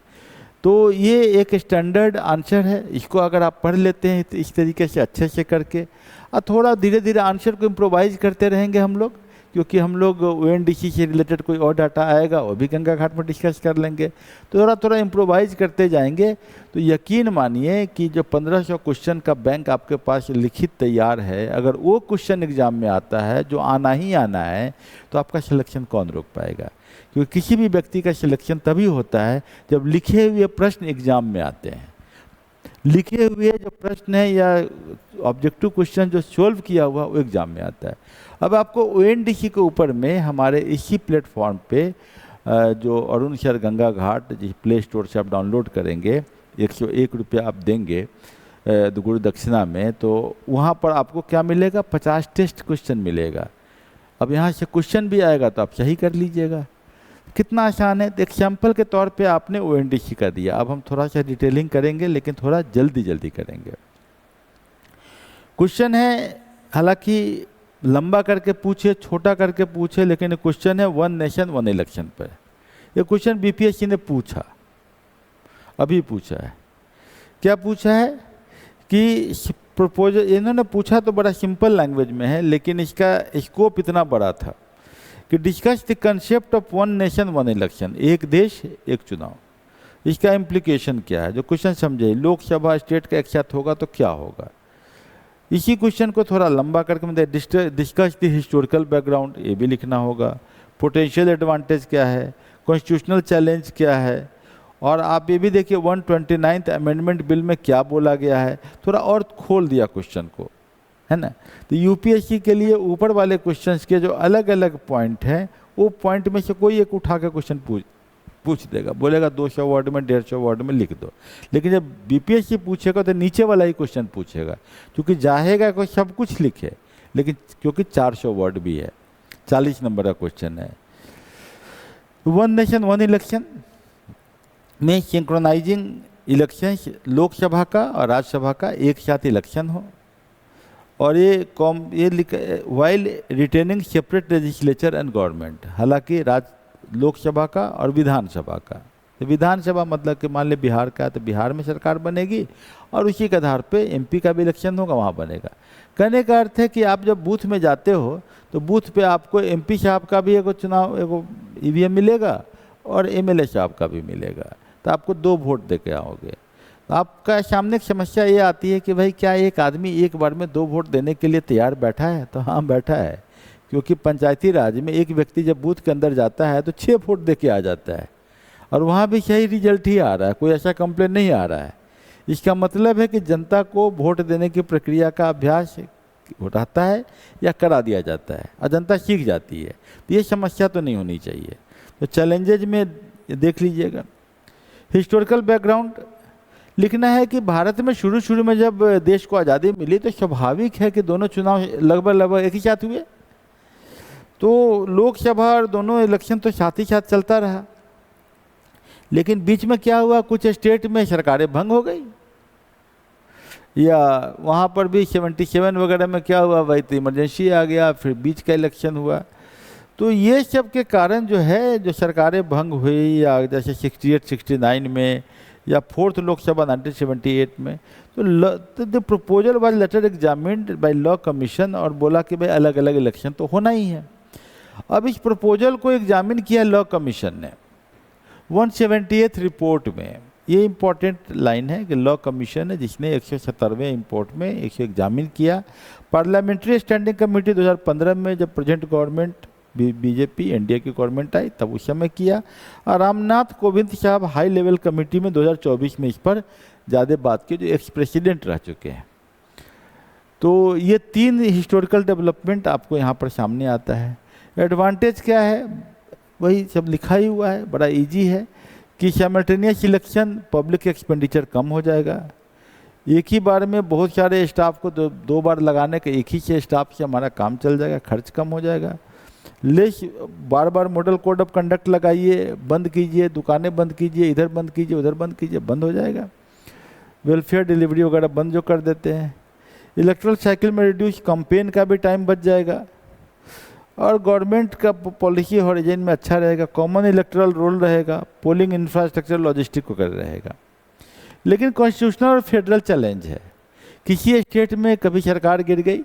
S1: तो ये एक स्टैंडर्ड आंसर है, इसको अगर आप पढ़ लेते हैं तो इस तरीके से अच्छे से करके, और थोड़ा धीरे धीरे आंसर को इम्प्रोवाइज करते रहेंगे हम लोग, क्योंकि हम लोग ONDC से रिलेटेड कोई और डाटा आएगा वो भी गंगा घाट में डिस्कस कर लेंगे। तो थोड़ा थोड़ा इम्प्रोवाइज करते जाएंगे तो यकीन मानिए कि जो 1500 क्वेश्चन का बैंक आपके पास लिखित तैयार है, अगर वो क्वेश्चन एग्जाम में आता है जो आना ही आना है, तो आपका सिलेक्शन कौन रोक पाएगा। क्योंकि किसी भी व्यक्ति का सिलेक्शन तभी होता है जब लिखे हुए प्रश्न एग्जाम में आते हैं। लिखे हुए जो प्रश्न है या ऑब्जेक्टिव क्वेश्चन जो सॉल्व किया हुआ वो एग्जाम में आता है। अब आपको ONDC के ऊपर में हमारे इसी प्लेटफॉर्म पे जो अरुण सर गंगा घाट जिस प्ले स्टोर से आप डाउनलोड करेंगे, 101 रुपया आप देंगे गुरु दक्षिणा में, तो वहाँ पर आपको क्या मिलेगा, 50 टेस्ट क्वेश्चन मिलेगा। अब यहाँ से क्वेश्चन भी आएगा तो आप सही कर लीजिएगा। कितना आसान है। तो एक सैम्पल के तौर पे आपने ONDC का दिया, अब हम थोड़ा सा डिटेलिंग करेंगे लेकिन थोड़ा जल्दी जल्दी करेंगे। क्वेश्चन है, हालांकि लंबा करके पूछे, छोटा करके पूछे, लेकिन क्वेश्चन है 1 नेशन 1 इलेक्शन पर। ये क्वेश्चन BPSC ने पूछा, अभी पूछा है। क्या पूछा है कि प्रपोजल, इन्होंने पूछा तो बड़ा सिंपल लैंग्वेज में है, लेकिन इसका स्कोप इतना बड़ा था कि discuss the concept of 1 nation 1 election, एक देश एक चुनाव। इसका इम्प्लीकेशन क्या है, जो क्वेश्चन समझे, लोकसभा स्टेट का एक साथ होगा तो क्या होगा। इसी क्वेश्चन को थोड़ा लंबा करके मतलब डिस्कस द हिस्टोरिकल बैकग्राउंड, ये भी लिखना होगा। पोटेंशियल एडवांटेज क्या है, कॉन्स्टिट्यूशनल चैलेंज क्या है, और आप ये भी देखिए 129th अमेंडमेंट बिल में क्या बोला गया है। थोड़ा और खोल दिया क्वेश्चन को, है ना। तो UPSC के लिए ऊपर वाले क्वेश्चंस के जो अलग अलग पॉइंट हैं, वो पॉइंट में से कोई एक उठा के क्वेश्चन पूछ देगा, बोलेगा 200 वर्ड में 150 वर्ड में लिख दो। लेकिन जब BPSC पूछेगा तो नीचे वाला ही क्वेश्चन पूछेगा, क्योंकि चाहेगा कोई सब कुछ लिखे, लेकिन क्योंकि 400 वर्ड भी है, 40 नंबर का क्वेश्चन है। 1 नेशन 1 इलेक्शन में सिंक्रोनाइजिंग इलेक्शन, लोकसभा का और राज्यसभा का एक साथ इलेक्शन हो, और ये while retaining separate legislature and government, हालांकि लोकसभा का और विधानसभा का। तो विधानसभा मतलब कि मान ले बिहार का है तो बिहार में सरकार बनेगी, और उसी के आधार पे MP का भी इलेक्शन होगा, वहाँ बनेगा। कहने का अर्थ है कि आप जब बूथ में जाते हो तो बूथ पे आपको MP साहब का भी एगो चुनाव एगो EVM मिलेगा और MLA साहब का भी मिलेगा, तो आपको 2 वोट दे के आओगे। तो आपका सामने एक समस्या ये आती है कि भाई क्या एक आदमी एक बार में 2 वोट देने के लिए तैयार बैठा है, तो हाँ बैठा है, क्योंकि पंचायती राज में एक व्यक्ति जब बूथ के अंदर जाता है तो 6 वोट दे के आ जाता है और वहाँ भी सही रिजल्ट ही आ रहा है, कोई ऐसा कंप्लेन नहीं आ रहा है। इसका मतलब है कि जनता को वोट देने की प्रक्रिया का अभ्यास होता है या करा दिया जाता है और जनता सीख जाती है। तो ये समस्या तो नहीं होनी चाहिए। तो चैलेंजेज में देख लीजिएगा, हिस्टोरिकल बैकग्राउंड लिखना है कि भारत में शुरू में जब देश को आज़ादी मिली तो स्वाभाविक है कि दोनों चुनाव लगभग एक ही साथ हुए, तो लोकसभा और दोनों इलेक्शन तो साथ ही साथ चलता रहा। लेकिन बीच में क्या हुआ, कुछ स्टेट में सरकारें भंग हो गई, या वहाँ पर भी 77 वगैरह में क्या हुआ भाई, तो इमरजेंसी आ गया, फिर बीच का इलेक्शन हुआ। तो ये सब के कारण जो है जो सरकारें भंग हुई, या जैसे 68-69 में या 4th लोकसभा 1978 में, तो the proposal was later examined by law commission और बोला कि भाई अलग अलग इलेक्शन तो होना ही है। अब इस प्रपोजल को एग्जामिन किया लॉ कमीशन ने 178th रिपोर्ट में। ये इम्पोर्टेंट लाइन है कि लॉ कमीशन है जिसने 170वें रिपोर्ट में इसे एग्जामिन किया। पार्लियामेंट्री स्टैंडिंग कमेटी 2015 में जब प्रेजेंट गवर्नमेंट बीजेपी एनडीए की गवर्नमेंट आई तब उस समय किया, और रामनाथ कोविंद साहब हाई लेवल कमेटी में 2024 में इस पर ज़्यादा बात की, जो एक्स प्रेसिडेंट रह चुके हैं। तो ये 3 हिस्टोरिकल डेवलपमेंट आपको यहाँ पर सामने आता है। एडवांटेज क्या है, वही सब लिखा ही हुआ है, बड़ा इजी है कि साइमल्टेनियस इलेक्शन पब्लिक एक्सपेंडिचर कम हो जाएगा। एक ही बार में बहुत सारे स्टाफ को दो बार लगाने के एक ही से स्टाफ से हमारा काम चल जाएगा, खर्च कम हो जाएगा। Less bar bar model code of conduct लगाइए, बंद कीजिए, दुकानें बंद कीजिए, इधर बंद कीजिए उधर बंद कीजिए, बंद हो जाएगा। वेलफेयर डिलीवरी वगैरह बंद जो कर देते हैं। इलेक्ट्रल साइकिल में रिड्यूस, कैंपेन का भी टाइम बच जाएगा, और गवर्नमेंट का पॉलिसी हॉरिजन में अच्छा रहेगा। कॉमन इलेक्ट्रल रोल रहेगा, पोलिंग इंफ्रास्ट्रक्चर लॉजिस्टिक वगैरह रहेगा। लेकिन कॉन्स्टिट्यूशनल और फेडरल चैलेंज है, किसी स्टेट में कभी सरकार गिर गई,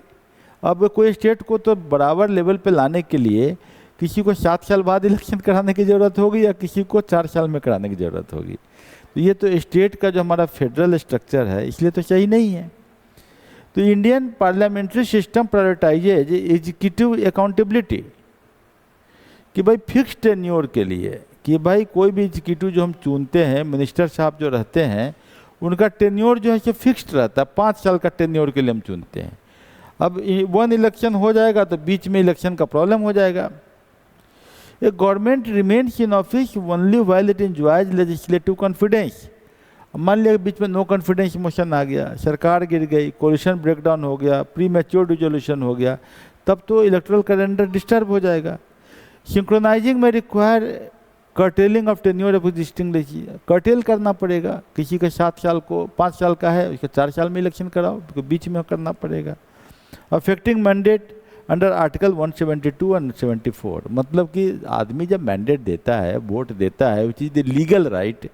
S1: अब कोई स्टेट को तो बराबर लेवल पे लाने के लिए किसी को 7 साल बाद इलेक्शन कराने की ज़रूरत होगी या किसी को 4 साल में कराने की ज़रूरत होगी। तो ये तो स्टेट का जो हमारा फेडरल स्ट्रक्चर है इसलिए तो सही नहीं है। तो Indian parliamentary system prioritises executive accountability, कि भाई फिक्स टेन्योर के लिए, कि भाई कोई भी एग्जीक्यूटिव जो हम चुनते हैं, मिनिस्टर साहब जो रहते हैं, उनका टेन्योर जो है कि फिक्स्ड रहता है, 5 साल का टेन्योर के लिए हम चुनते हैं। अब 1 इलेक्शन हो जाएगा तो बीच में इलेक्शन का प्रॉब्लम हो जाएगा। A government remains in office only while it enjoys legislative confidence. मान लिया बीच में नो कॉन्फिडेंस मोशन आ गया, सरकार गिर गई, कोलिशन ब्रेकडाउन हो गया, प्री मैच्योर डिसोल्यूशन हो गया, तब तो इलेक्टोरल कैलेंडर डिस्टर्ब हो जाएगा। सिंक्रोनाइजिंग में require curtailing of tenure of existing legislature, cartel करना पड़ेगा। किसी का 7 साल को 5 साल का है, उसका 4 साल में इलेक्शन कराओ, तो बीच में करना पड़ेगा। अफेक्टिंग मैंडेट अंडर आर्टिकल 172 और 74, मतलब कि आदमी जब मैंडेट देता है, वोट देता है, which is the legal right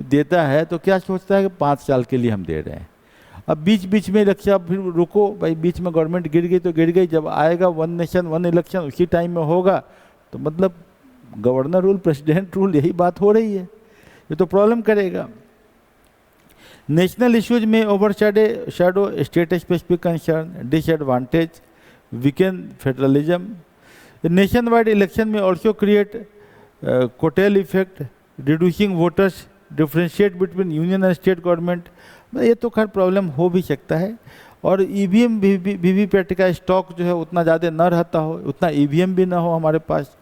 S1: देता है, तो क्या सोचता है कि 5 साल के लिए हम दे रहे हैं। अब बीच बीच में इलेक्शन, फिर रुको भाई, बीच में गवर्नमेंट गिर गई तो गिर गई, जब आएगा 1 नेशन 1 इलेक्शन उसी टाइम में होगा, तो मतलब गवर्नर रूल प्रेसिडेंट रूल यही बात हो रही है, ये तो प्रॉब्लम करेगा। नेशनल इश्यूज में overshadow state specific concern, disadvantage, weakened federalism. Nationwide election में also create coattail effect, reducing voters, differentiate between union and state government. ये तो खैर प्रॉब्लम हो भी सकता है। और ईवीएम वीवीपैट का स्टॉक जो है उतना ज़्यादा न रहता हो, उतना ईवीएम भी ना हो हमारे पास,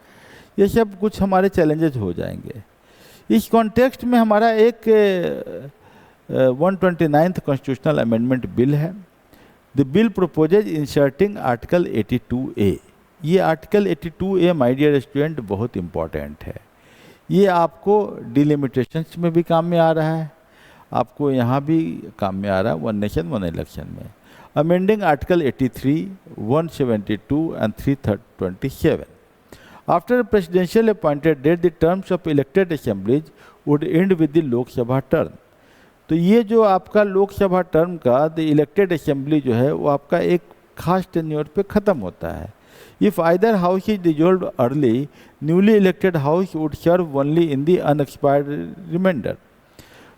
S1: ये सब कुछ हमारे चैलेंजेस हो जाएंगे। इस कॉन्टेक्स्ट में हमारा एक 129th कॉन्स्टिट्यूशनल अमेंडमेंट बिल है। The bill proposes inserting article 82A। ये article 82A my dear student बहुत इम्पॉर्टेंट है। ये आपको डिलिमिटेशंस में भी काम में आ रहा है, आपको यहाँ भी काम में आ रहा है 1 नेशन 1 इलेक्शन में। Amending article 83, 172 and 327। After a presidential appointed date, the terms of elected assemblies would end with the लोक सभा टर्म। तो ये जो आपका लोकसभा टर्म का द इलेक्टेड असेंबली जो है वो आपका एक खास टेन्योर पे ख़त्म होता है। If either house is dissolve early, newly elected house would serve only in the unexpired reminder.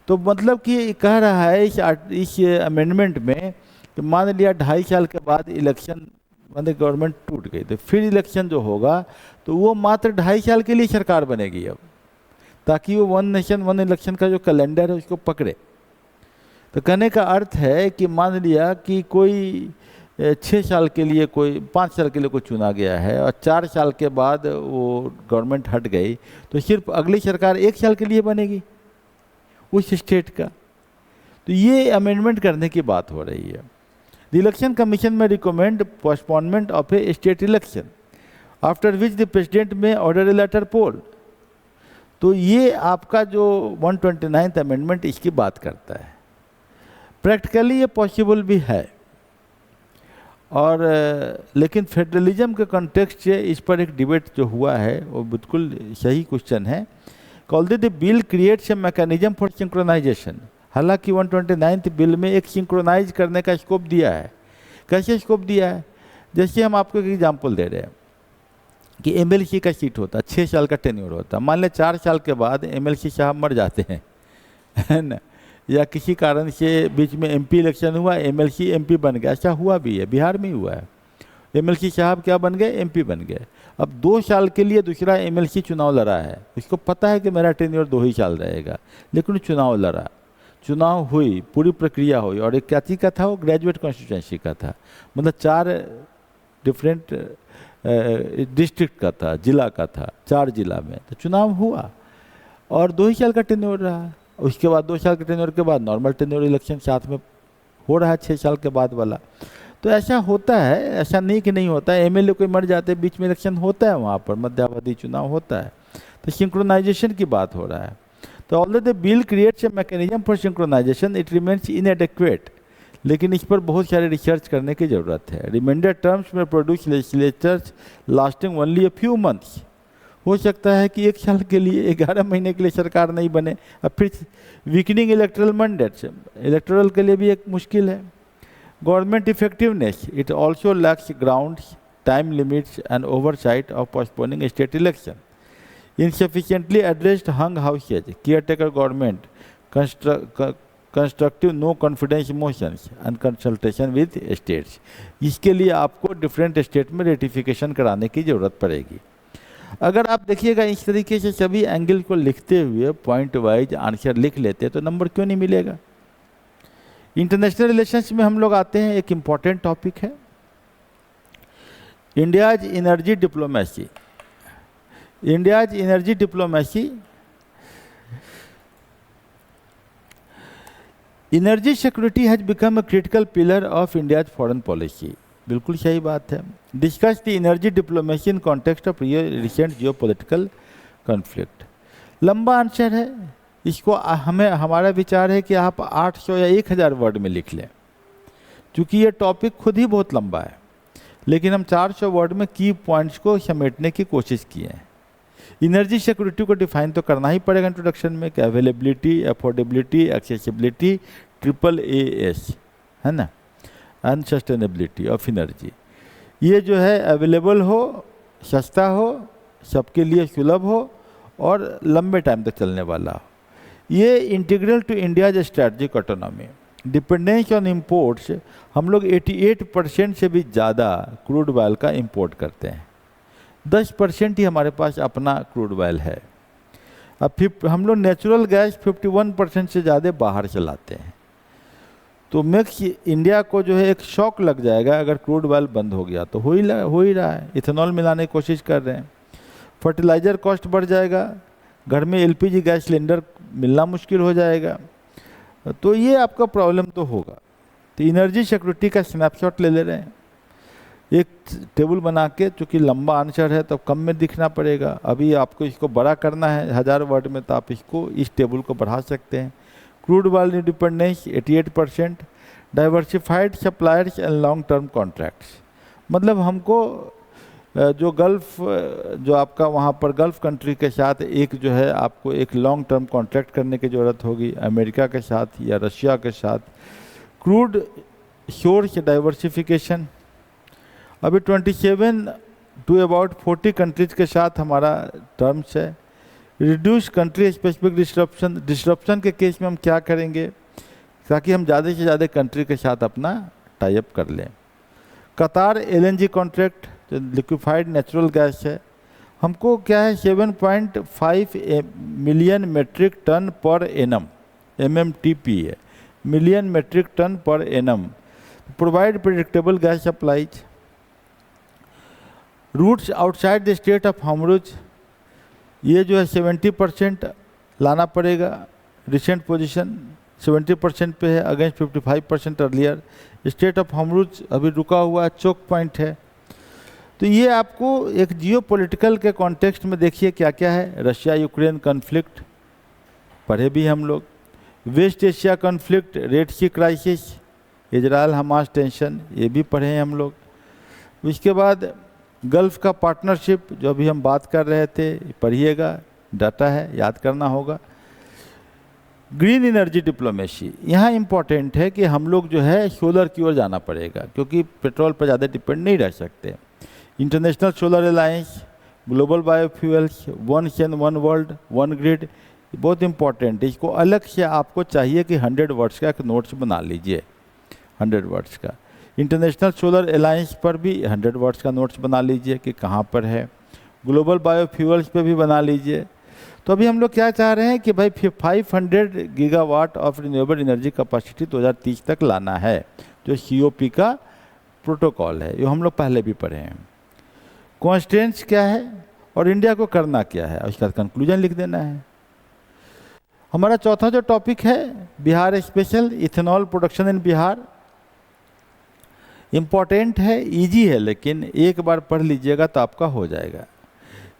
S1: तो मतलब कि कह रहा है इस अमेंडमेंट में कि मान लिया 2.5 साल के बाद इलेक्शन मतलब गवर्नमेंट टूट गई, तो फिर इलेक्शन जो होगा तो वो मात्र 2.5 साल के लिए सरकार बनेगी अब, ताकि वो वन नेशन वन इलेक्शन का जो कैलेंडर है उसको पकड़े। तो कहने का अर्थ है कि मान लिया कि कोई 6 साल के लिए, कोई 5 साल के लिए कोई चुना गया है और 4 साल के बाद वो गवर्नमेंट हट गई, तो सिर्फ अगली सरकार 1 साल के लिए बनेगी उस स्टेट का। तो ये अमेंडमेंट करने की बात हो रही है। द इलेक्शन कमीशन में recommend postponement of A state election after which the president में ऑर्डर ए लेटर पोल। तो ये आपका जो 129th अमेंडमेंट इसकी बात करता है। प्रैक्टिकली ये पॉसिबल भी है, और लेकिन फेडरलिज्म के कॉन्टेक्स्ट से इस पर एक डिबेट जो हुआ है वो बिल्कुल सही क्वेश्चन है। Although the bill creates a mechanism for synchronization, हालांकि 129th बिल में एक सिंक्रोनाइज करने का स्कोप दिया है। कैसे स्कोप दिया है? जैसे हम आपको एक एग्जांपल दे रहे हैं कि एमएलसी का सीट होता है, 6 साल का टेन्योर होता है। मान लें 4 साल के बाद एमएलसी साहब मर जाते हैं, है ना, या किसी कारण से बीच में एमपी इलेक्शन हुआ, एमएलसी एमपी बन गया। ऐसा हुआ भी है, बिहार में ही हुआ है। एमएलसी साहब क्या बन गए? एमपी बन गए। अब 2 साल के लिए दूसरा एमएलसी चुनाव लड़ा है, इसको पता है कि मेरा टेन्योर 2 ही साल रहेगा, लेकिन चुनाव लड़ा, चुनाव हुई, पूरी प्रक्रिया हुई, और एक क्या चीज़ का था? वो ग्रेजुएट कॉन्स्टिट्यूंसी का था, मतलब 4 डिफरेंट डिस्ट्रिक्ट का था, जिला का था, 4 जिला में। तो चुनाव हुआ और 2 ही साल का टेन्योर रहा। उसके बाद 2 साल के टेन्योर के बाद नॉर्मल टेन्योर इलेक्शन साथ में हो रहा है 6 साल के बाद वाला। तो ऐसा होता है, ऐसा नहीं कि नहीं होता है। एमएलए कोई मर जाते हैं, बीच में इलेक्शन होता है, वहाँ पर मध्यावधि चुनाव होता है। तो सिंक्रोनाइजेशन की बात हो रहा है। तो although the bill creates a mechanism for synchronization, it remains inadequate, लेकिन इस पर बहुत सारे रिसर्च करने की ज़रूरत है। रिमाइंडर टर्म्स में produce legislatures lasting only a few months. हो सकता है कि 1 साल के लिए, 11 महीने के लिए सरकार नहीं बने। अब फिर वीकनिंग इलेक्ट्रल मैंडेट्स, इलेक्टोरल के लिए भी एक मुश्किल है। Government effectiveness, it also lakhs grounds, time limits and oversight of postponing state election. Insufficiently addressed hung houses, caretaker government, constructive no confidence motions and consultation with states। इसके लिए आपको different state में रेटिफिकेशन कराने की ज़रूरत पड़ेगी। अगर आप देखिएगा इस तरीके से सभी एंगल को लिखते हुए पॉइंट वाइज आंसर लिख लेते तो नंबर क्यों नहीं मिलेगा? इंटरनेशनल रिलेशंस में हम लोग आते हैं, एक इम्पॉर्टेंट टॉपिक है India's energy diplomacy. India's energy diplomacy, energy security has become a critical pillar of India's foreign policy। बिल्कुल सही बात है। Discuss the energy diplomacy in context of recent geopolitical conflict। लंबा आंसर है, इसको हमें, हमारा विचार है कि आप 800 या 1000 वर्ड में लिख लें, क्योंकि ये टॉपिक खुद ही बहुत लंबा है, लेकिन हम 400 वर्ड में की पॉइंट्स को समेटने की कोशिश किए हैं। एनर्जी सिक्योरिटी को डिफाइन तो करना ही पड़ेगा इंट्रोडक्शन में, कि अवेलेबिलिटी, अफोर्डेबिलिटी, एक्सेसिबिलिटी, AAAS, है ना, एंड सस्टेनेबिलिटी ऑफ एनर्जी। ये जो है अवेलेबल हो, सस्ता हो, सबके लिए सुलभ हो और लंबे टाइम तक चलने वाला हो। ये integral to India's strategic autonomy. Dependence on imports, हम लोग 88% से भी ज़्यादा क्रूड ऑयल का इम्पोर्ट करते हैं, 10% ही हमारे पास अपना क्रूड ऑयल है। अब हम लोग नेचुरल गैस 51% से ज़्यादा बाहर से लाते हैं। तो मेक्स इंडिया को जो है एक शॉक लग जाएगा अगर क्रूड ऑयल बंद हो गया, तो हो ही रहा है। इथेनॉल मिलाने की कोशिश कर रहे हैं, फर्टिलाइज़र कॉस्ट बढ़ जाएगा, घर में LPG गैस सिलेंडर मिलना मुश्किल हो जाएगा, तो ये आपका प्रॉब्लम तो होगा। तो एनर्जी सिक्योरिटी का स्नैपशॉट ले रहे हैं, एक टेबल बना के, चूँकि लंबा आंसर है तो कम में दिखना पड़ेगा। अभी आपको इसको बड़ा करना है 1000 वर्ड में, तो आप इसको, इस टेबल को बढ़ा सकते हैं। Crude oil independence 88%, diversified suppliers and long term contracts, मतलब हमको जो गल्फ, जो आपका वहाँ पर गल्फ कंट्री के साथ एक जो है आपको एक लॉन्ग टर्म कॉन्ट्रैक्ट करने की ज़रूरत होगी, अमेरिका के साथ या रशिया के साथ। क्रूड सोर्स डाइवर्सिफिकेशन, अभी 27 टू अबाउट 40 कंट्रीज के साथ हमारा टर्म्स है। रिड्यूस कंट्री स्पेसिफिक डिस्ट्रप्शन के केस में हम क्या करेंगे ताकि हम ज़्यादा से ज़्यादा कंट्री के साथ अपना टाई अप कर लें। कतार LNG कॉन्ट्रैक्ट जो लिक्विफाइड नेचुरल गैस है, हमको क्या है 7.5 million metric ton per annum, MMTP है, million metric ton per annum, provide predictable gas supplies. Routes outside the state of Hormuz, ये जो है 70% लाना पड़ेगा, रिसेंट पोजीशन 70% पे है against 55% earlier. State of Hormuz अभी रुका हुआ चोक पॉइंट है। तो ये आपको एक जियोपॉलिटिकल के कॉन्टेक्स्ट में देखिए क्या क्या है। रशिया यूक्रेन कॉन्फ्लिक्ट पढ़े भी हम लोग, वेस्ट एशिया कॉन्फ्लिक्ट, रेड सी क्राइसिस, इजराइल हमास टेंशन, ये भी पढ़े हैं हम लोग। इसके बाद गल्फ का पार्टनरशिप जो अभी हम बात कर रहे थे, पढ़िएगा, डाटा है, याद करना होगा। ग्रीन एनर्जी डिप्लोमेसी, यहाँ इम्पॉर्टेंट है कि हम लोग जो है सोलर की ओर जाना पड़ेगा, क्योंकि पेट्रोल पर ज़्यादा डिपेंड नहीं रह सकते। International solar alliance, global biofuels, one sun one world one grid, बहुत इम्पॉर्टेंट है। इसको अलग से आपको चाहिए कि 100 वर्ड्स का एक नोट्स बना लीजिए, 100 वर्ड्स का। इंटरनेशनल सोलर अलायंस पर भी 100 वर्ड्स का नोट्स बना लीजिए कि कहाँ पर है। ग्लोबल बायोफ्यूल्स पे भी बना लीजिए। तो अभी हम लोग क्या चाह रहे हैं कि भाई 500 gigawatt of renewable energy capacity 2030 तक लाना है, जो COP का प्रोटोकॉल है, ये हम लोग पहले भी पढ़े हैं। कॉन्स्टेंट्स क्या है और इंडिया को करना क्या है, उसका कंक्लूजन लिख देना है। हमारा चौथा जो टॉपिक है Bihar special, ethanol production in Bihar. Important है, इजी है, लेकिन एक बार पढ़ लीजिएगा तो आपका हो जाएगा।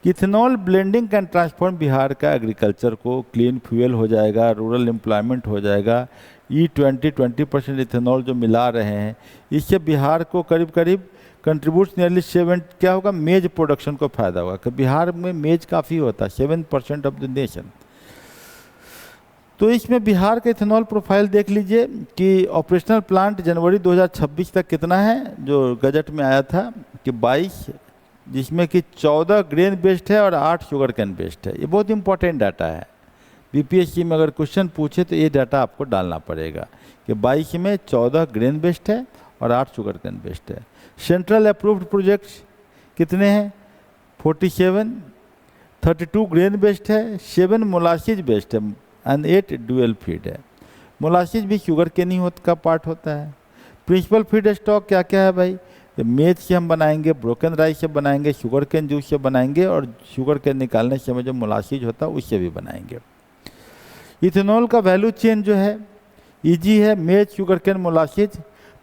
S1: Ethanol blending can transform Bihar का एग्रीकल्चर को, क्लीन फ्यूल हो जाएगा, रूरल एम्प्लॉयमेंट हो जाएगा। E20% इथेनॉल जो मिला रहे हैं, इससे बिहार को करीब करीब कंट्रीब्यूट नियरली 7 क्या होगा, मेज प्रोडक्शन को फ़ायदा होगा, कि बिहार में मेज काफ़ी होता है, 7% ऑफ द नेशन। तो इसमें बिहार का इथेनॉल प्रोफाइल देख लीजिए कि ऑपरेशनल प्लांट जनवरी 2026 तक कितना है, जो गजट में आया था कि 22, जिसमें कि 14 ग्रेन बेस्ड है और 8 शुगर कैन बेस्ड है। ये बहुत इंपॉर्टेंट डाटा है। BPSC में अगर क्वेश्चन पूछे तो ये डाटा आपको डालना पड़ेगा कि 22 में 14 ग्रेन बेस्ड है और 8 शुगर कैन बेस्ड है। सेंट्रल अप्रूव्ड प्रोजेक्ट्स कितने हैं, 47, 32 ग्रेन बेस्ड है, 7 मोलासिस बेस्ड है एंड 8 ड्यूअल फीड है। मोलासिस भी शुगर कैन ही का पार्ट होता है। प्रिंसिपल फीड स्टॉक क्या क्या है भाई, तो मेज से हम बनाएंगे, ब्रोकन राइस से बनाएंगे, शुगर कैन जूस से बनाएंगे, और शुगर कैन निकालने से जो मोलासिस होता है उससे भी बनाएंगे। इथेनॉल का वैल्यू चेन जो है ईजी है, मेज, शुगर कैन, मोलासिस,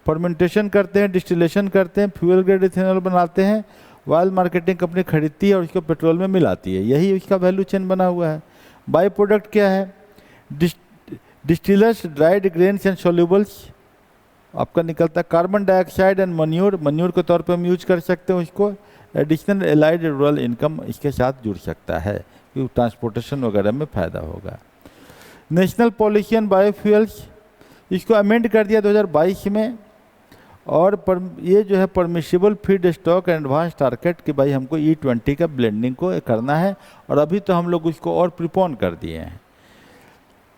S1: फर्मेंटेशन करते हैं, डिस्टिलेशन करते हैं, फ्यूल ग्रेड इथेनॉल बनाते हैं, ऑयल मार्केटिंग कंपनी खरीदती है और उसको पेट्रोल में मिलाती है, यही उसका वैल्यू चेन बना हुआ है। बाई प्रोडक्ट क्या है, distillers, dried grains and solubles आपका निकलता है। कार्बन डाइऑक्साइड एंड मन्यूर, मन्यूर के तौर पे हम यूज कर सकते हैं उसको। एडिशनल एलाइड रूरल इनकम इसके साथ जुड़ सकता है, क्योंकि ट्रांसपोर्टेशन वगैरह में फ़ायदा होगा। नेशनल पॉलिसी ऑन बायोफ्यूल्स, इसको अमेंड कर दिया 2022 में, और ये जो है permissible feed stock and advance target कि भाई हमको E20 का ब्लेंडिंग को करना है, और अभी तो हम लोग उसको और प्रिपोन कर दिए हैं।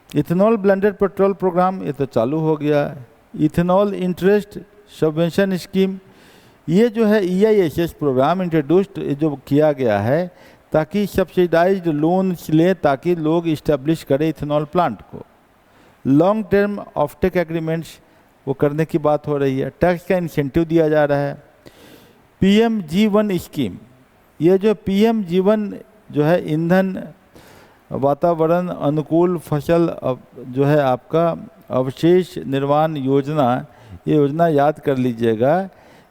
S1: इथेनॉल ब्लेंडेड पेट्रोल प्रोग्राम ये तो चालू हो गया। इथेनॉल इंटरेस्ट सबवेंशन स्कीम, ये जो है EISS प्रोग्राम इंट्रोड्यूस्ड जो किया गया है ताकि सब्सिडाइज्ड लोन्स लें, ताकि लोग इस्टेब्लिश करें इथेनॉल प्लांट को। लॉन्ग टर्म ऑफटेक एग्रीमेंट्स वो करने की बात हो रही है। टैक्स का इंसेंटिव दिया जा रहा है। PMG1 स्कीम, ये जो PMG1 जो है ईंधन वातावरण अनुकूल फसल जो है आपका अवशेष निर्माण योजना, ये योजना याद कर लीजिएगा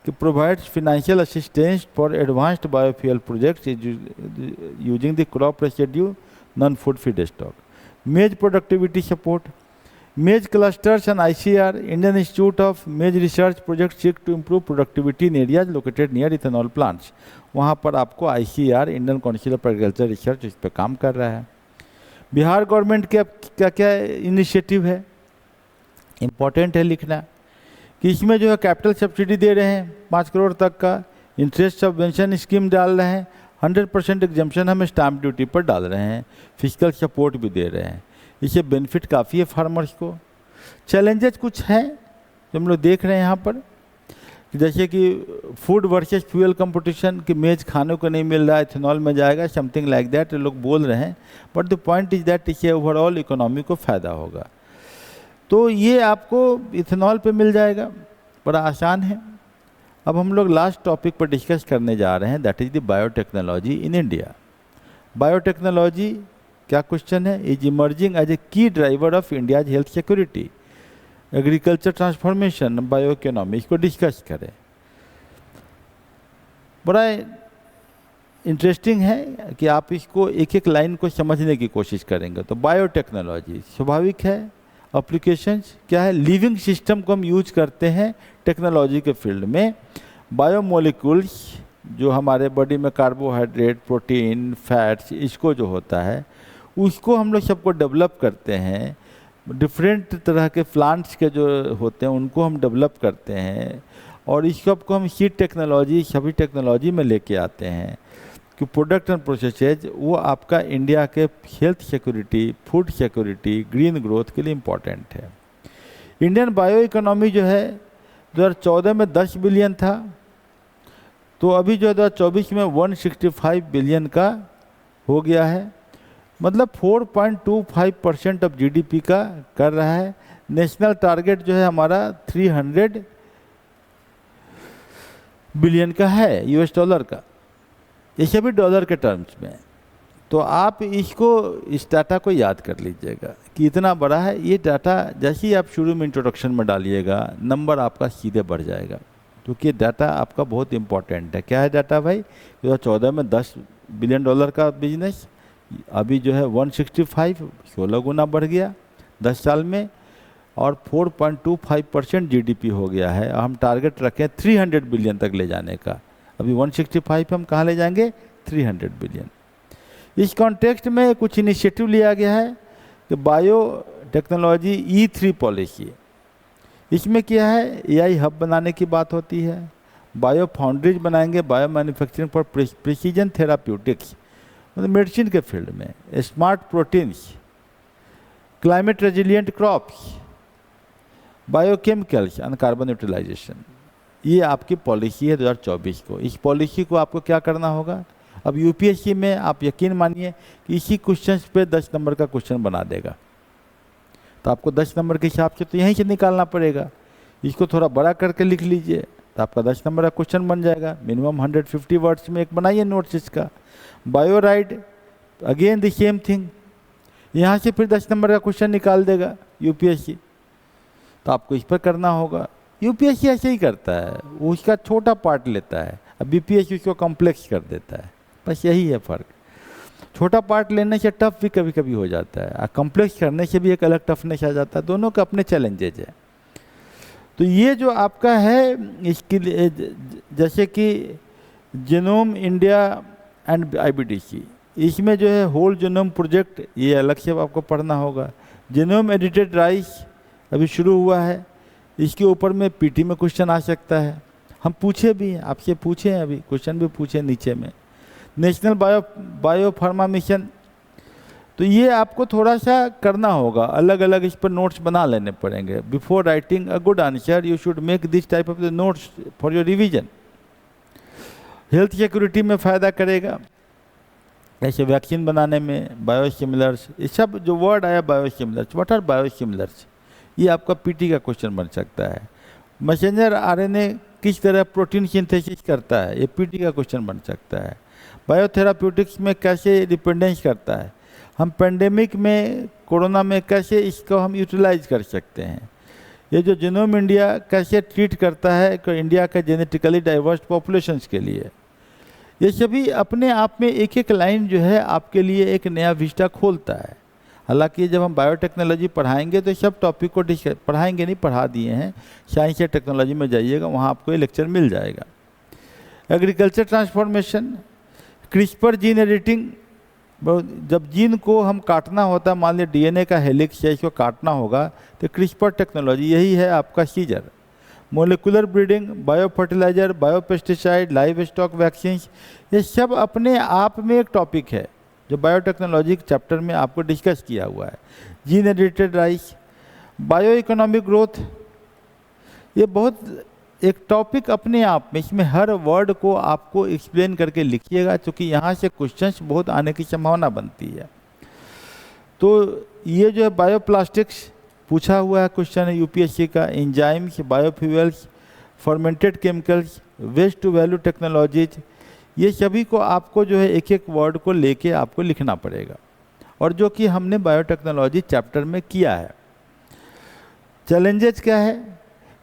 S1: कि provides financial assistance for advanced biofuel projects using the crop residue non food feedstock. Maize productivity support, maize clusters and ICR, Indian institute of maize research project seek to improve productivity in areas located near ethanol plants. वहाँ पर आपको ICR, Indian council of agriculture research, इस पर काम कर रहा है। Bihar government के क्या क्या इनिशिएटिव है, इम्पॉर्टेंट है लिखना, कि इसमें जो है कैपिटल सब्सिडी दे रहे हैं 5 करोड़ तक का, इंटरेस्ट सबवेंशन स्कीम डाल रहे हैं, 100% एग्जम्पशन हम स्टैम्प ड्यूटी पर डाल रहे हैं, फिजिकल सपोर्ट भी दे रहे हैं। इससे बेनिफिट काफ़ी है फार्मर्स को। चैलेंजेस कुछ हैं जो हम लोग देख रहे हैं यहाँ पर, जैसे कि फूड वर्सेस फ्यूल कंपटीशन कि मेज खाने को नहीं मिल रहा है, इथेनॉल में जाएगा, समथिंग लाइक दैट लोग बोल रहे हैं, but the point is that इससे ओवरऑल इकोनॉमी को फ़ायदा होगा। तो ये आपको इथेनॉल पे मिल जाएगा, बड़ा आसान है। अब हम लोग लास्ट टॉपिक पर डिस्कस करने जा रहे हैं, that is the biotechnology in India. Biotechnology क्या क्वेश्चन है, इज इमर्जिंग एज ए की driver of India's health security, agriculture transformation, bio economy, इसको डिस्कस करें। बड़ा इंटरेस्टिंग है कि आप इसको एक एक लाइन को समझने की कोशिश करेंगे। तो बायोटेक्नोलॉजी स्वाभाविक है, एप्लीकेशंस क्या है, लिविंग सिस्टम को हम यूज करते हैं टेक्नोलॉजी के फील्ड में। बायोमोलिक्यूल्स जो हमारे बॉडी में कार्बोहाइड्रेट, प्रोटीन, फैट्स, इसको जो होता है उसको हम लोग सबको डेवलप करते हैं। डिफरेंट तरह के प्लांट्स के जो होते हैं उनको हम डेवलप करते हैं, और इस सब को हम सीड टेक्नोलॉजी, सभी टेक्नोलॉजी में लेके आते हैं कि प्रोडक्ट एंड प्रोसेसेज वो आपका इंडिया के health security, food security, green growth के लिए इम्पॉर्टेंट है। इंडियन बायो इकोनॉमी जो है 2014 में 10 बिलियन था, तो अभी जो 2024 में 165 बिलियन का हो गया है, मतलब 4.25% ऑफ जीडीपी का कर रहा है। नेशनल टारगेट जो है हमारा 300 बिलियन का है, यूएस डॉलर का, ये सभी डॉलर के टर्म्स में। तो आप इसको, इस डाटा को याद कर लीजिएगा कि इतना बड़ा है। ये डाटा जैसे ही आप शुरू में इंट्रोडक्शन में डालिएगा, नंबर आपका सीधे बढ़ जाएगा, क्योंकि डाटा आपका बहुत इंपॉर्टेंट है। क्या है डाटा भाई, 2014 में 10 बिलियन डॉलर का बिजनेस, अभी जो है 165, 16 गुना बढ़ गया 10 साल में, और 4.25% जीडीपी हो गया है। हम टारगेट रखें 300 बिलियन तक ले जाने का। अभी 165 हम कहाँ ले जाएंगे, 300 बिलियन। इस कॉन्टेक्स्ट में कुछ इनिशिएटिव लिया गया है कि बायो टेक्नोलॉजी E3 पॉलिसी, इसमें क्या है, AI हब बनाने की बात होती है, बायो फाउंड्रीज बनाएंगे, bio manufacturing for precision therapeutics, मतलब मेडिसिन के फील्ड में, smart proteins, climate resilient crops, biochemicals and carbon utilization. ये आपकी पॉलिसी है 2024 को। इस पॉलिसी को आपको क्या करना होगा, अब यूपीएससी में आप यकीन मानिए कि इसी क्वेश्चन पे 10 नंबर का क्वेश्चन बना देगा, तो आपको 10 नंबर के हिसाब से तो यहीं से निकालना पड़ेगा। इसको थोड़ा बड़ा करके लिख लीजिए तो आपका 10 नंबर का क्वेश्चन बन जाएगा। मिनिमम 150 वर्ड्स में एक बनाइए नोट्स इसका। बायोराइड, अगेन द सेम थिंग, यहाँ से फिर 10 नंबर का क्वेश्चन निकाल देगा यूपीएससी, तो आपको इस पर करना होगा। यूपीएससी ऐसे ही करता है, वो उसका छोटा पार्ट लेता है, अब बीपीएससी उसको कॉम्प्लेक्स कर देता है, बस यही है फ़र्क। छोटा पार्ट लेने से टफ भी कभी कभी हो जाता है, और कॉम्प्लेक्स करने से भी एक अलग टफनेस आ जाता है। दोनों के अपने चैलेंजेज हैं। तो ये जो आपका है, इसके लिए जैसे कि जीनोम इंडिया एंड IBDC, इसमें जो है होल जीनोम प्रोजेक्ट, ये अलग से आपको पढ़ना होगा। जीनोम एडिटेड राइस अभी शुरू हुआ है, इसके ऊपर में पीटी में क्वेश्चन आ सकता है। हम पूछे भी हैं, आपसे पूछे हैं, अभी क्वेश्चन भी पूछे नीचे में। नेशनल बायो फार्मा मिशन, तो ये आपको थोड़ा सा करना होगा, अलग अलग इस पर नोट्स बना लेने पड़ेंगे। Before writing a good answer you should make this type of the notes for your revision. Health security में फ़ायदा करेगा, ऐसे वैक्सीन बनाने में, बायोसिमिलर्स, ये सब जो वर्ड आया बायोसिमिलर्स, व्हाट आर बायोसिमिलर्स, ये आपका पीटी का क्वेश्चन बन सकता है। मैसेंजर आरएनए किस तरह प्रोटीन सिंथेसिस करता है, ये पीटी का क्वेश्चन बन सकता है। बायोथेराप्यूटिक्स में कैसे डिपेंडेंस करता है, हम पेंडेमिक में, कोरोना में कैसे इसको हम यूटिलाइज कर सकते हैं। ये जो जीनोम इंडिया कैसे ट्रीट करता है इंडिया के जेनेटिकली डाइवर्स पॉपुलेशंस के लिए, ये सभी अपने आप में एक एक लाइन जो है आपके लिए एक नया विस्टा खोलता है। हालांकि जब हम बायोटेक्नोलॉजी पढ़ाएंगे तो सब टॉपिक को पढ़ाएंगे नहीं, पढ़ा दिए हैं, साइंस या टेक्नोलॉजी में जाइएगा, वहाँ आपको ये लेक्चर मिल जाएगा। Agriculture transformation, CRISPR gene editing, जब जीन को हम काटना होता है, मान लिया डीएनए का हेलिक्स है, इसको काटना होगा, तो क्रिस्पर टेक्नोलॉजी यही है आपका scissor. Molecular breeding, bio fertilizer, bio pesticide, livestock vaccine, ये सब अपने आप में एक टॉपिक है जो बायोटेक्नोलॉजी चैप्टर में आपको डिस्कस किया हुआ है। Gene edited rice, bio economic growth, ये बहुत एक टॉपिक अपने आप में, इसमें हर वर्ड को आपको एक्सप्लेन करके लिखिएगा, क्योंकि यहाँ से क्वेश्चंस बहुत आने की संभावना बनती है। तो ये जो है बायोप्लास्टिक्स पूछा हुआ है क्वेश्चन है यूपीएससी का, enzymes, biofuels, fermented chemicals, waste to value technologies, ये सभी को आपको जो है एक एक वर्ड को लेके आपको लिखना पड़ेगा, और जो कि हमने बायोटेक्नोलॉजी चैप्टर में किया है। चैलेंजेस क्या है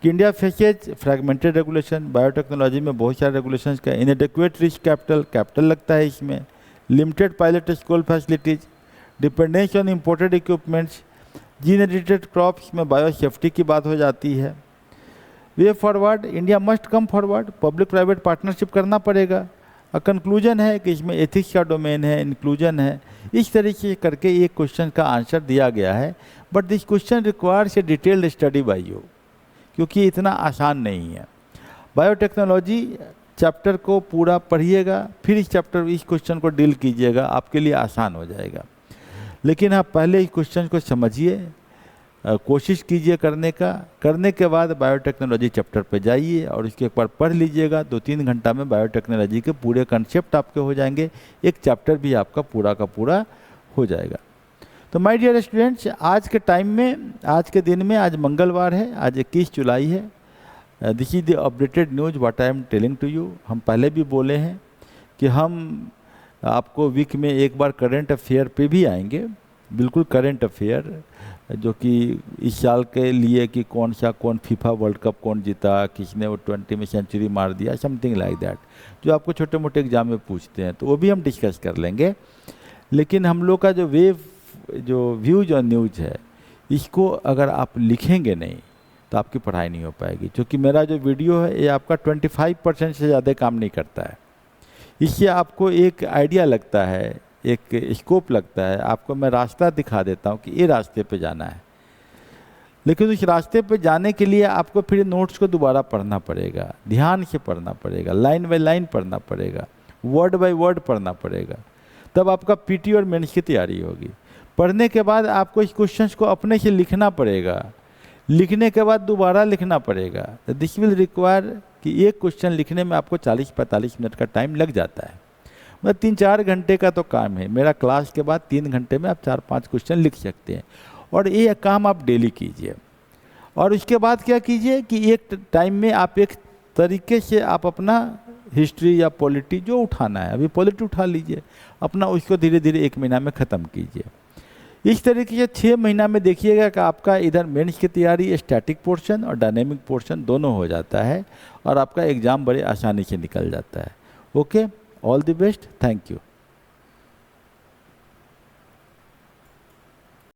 S1: कि India faces fragmented regulation, biotechnology में बहुत सारे रेगुलेशंस का, इनएडिक्वेट रिच कैपिटल लगता है इसमें, limited pilot school facilities, dependence on imported equipments, gene edited crops में बायो सेफ्टी की बात हो जाती है। Way forward, India must come forward, public private partnership करना पड़ेगा। कंक्लूजन है कि इसमें एथिक्स का डोमेन है, इंक्लूजन है, इस तरीके से करके ये क्वेश्चन का आंसर दिया गया है। But this question requires a detailed study bye you, क्योंकि इतना आसान नहीं है। बायोटेक्नोलॉजी चैप्टर को पूरा पढ़िएगा, फिर इस क्वेश्चन को डील कीजिएगा, आपके लिए आसान हो जाएगा। लेकिन आप पहले इस क्वेश्चन को समझिए, कोशिश कीजिए करने का, करने के बाद बायोटेक्नोलॉजी चैप्टर पे जाइए और इसके एक बार पढ़ लीजिएगा। 2-3 घंटा में बायोटेक्नोलॉजी के पूरे कंसेप्ट आपके हो जाएंगे, एक चैप्टर भी आपका पूरा का पूरा हो जाएगा। तो माय डियर स्टूडेंट्स, आज के टाइम में, आज के दिन में, आज मंगलवार है, आज 21 जुलाई है। This is the updated news what I am telling to you. हम पहले भी बोले हैं कि हम आपको वीक में एक बार करंट अफेयर पे भी आएंगे, बिल्कुल करंट अफेयर, जो कि इस साल के लिए कि कौन फीफा वर्ल्ड कप कौन जीता, किसने वो 20 में सेंचुरी मार दिया, समथिंग लाइक दैट, जो आपको छोटे मोटे एग्जाम में पूछते हैं, तो वो भी हम डिस्कस कर लेंगे। लेकिन हम लोग का जो व्यूज और न्यूज है, इसको अगर आप लिखेंगे नहीं तो आपकी पढ़ाई नहीं हो पाएगी। क्योंकि मेरा जो वीडियो है ये आपका 25% से ज़्यादा काम नहीं करता है। इससे आपको एक आइडिया लगता है, एक स्कोप लगता है, आपको मैं रास्ता दिखा देता हूँ कि ये रास्ते पे जाना है। लेकिन उस रास्ते पे जाने के लिए आपको फिर नोट्स को दोबारा पढ़ना पड़ेगा, ध्यान से पढ़ना पड़ेगा, लाइन बाय लाइन पढ़ना पड़ेगा, वर्ड बाय वर्ड पढ़ना पड़ेगा, तब आपका पीटी और मेंस की तैयारी होगी। पढ़ने के बाद आपको इस क्वेश्चंस को अपने से लिखना पड़ेगा, लिखने के बाद दोबारा लिखना पड़ेगा। दिस विल रिक्वायर कि एक क्वेश्चन लिखने में आपको 40-45 मिनट का टाइम लग जाता है। मतलब 3-4 घंटे का तो काम है। मेरा क्लास के बाद 3 घंटे में आप 4-5 क्वेश्चन लिख सकते हैं, और ये काम आप डेली कीजिए। और उसके बाद क्या कीजिए कि एक टाइम में आप एक तरीके से आप अपना हिस्ट्री या पॉलिटी जो उठाना है, अभी पॉलिटी उठा लीजिए अपना, उसको धीरे धीरे 1 महीना में ख़त्म कीजिए। इस तरीके से 6 महीना में देखिएगा कि आपका इधर मेंस की तैयारी, स्टैटिक पोर्शन और डायनेमिक पोर्शन दोनों हो जाता है, और आपका एग्ज़ाम बड़े आसानी से निकल जाता है। Okay, all the best, thank you.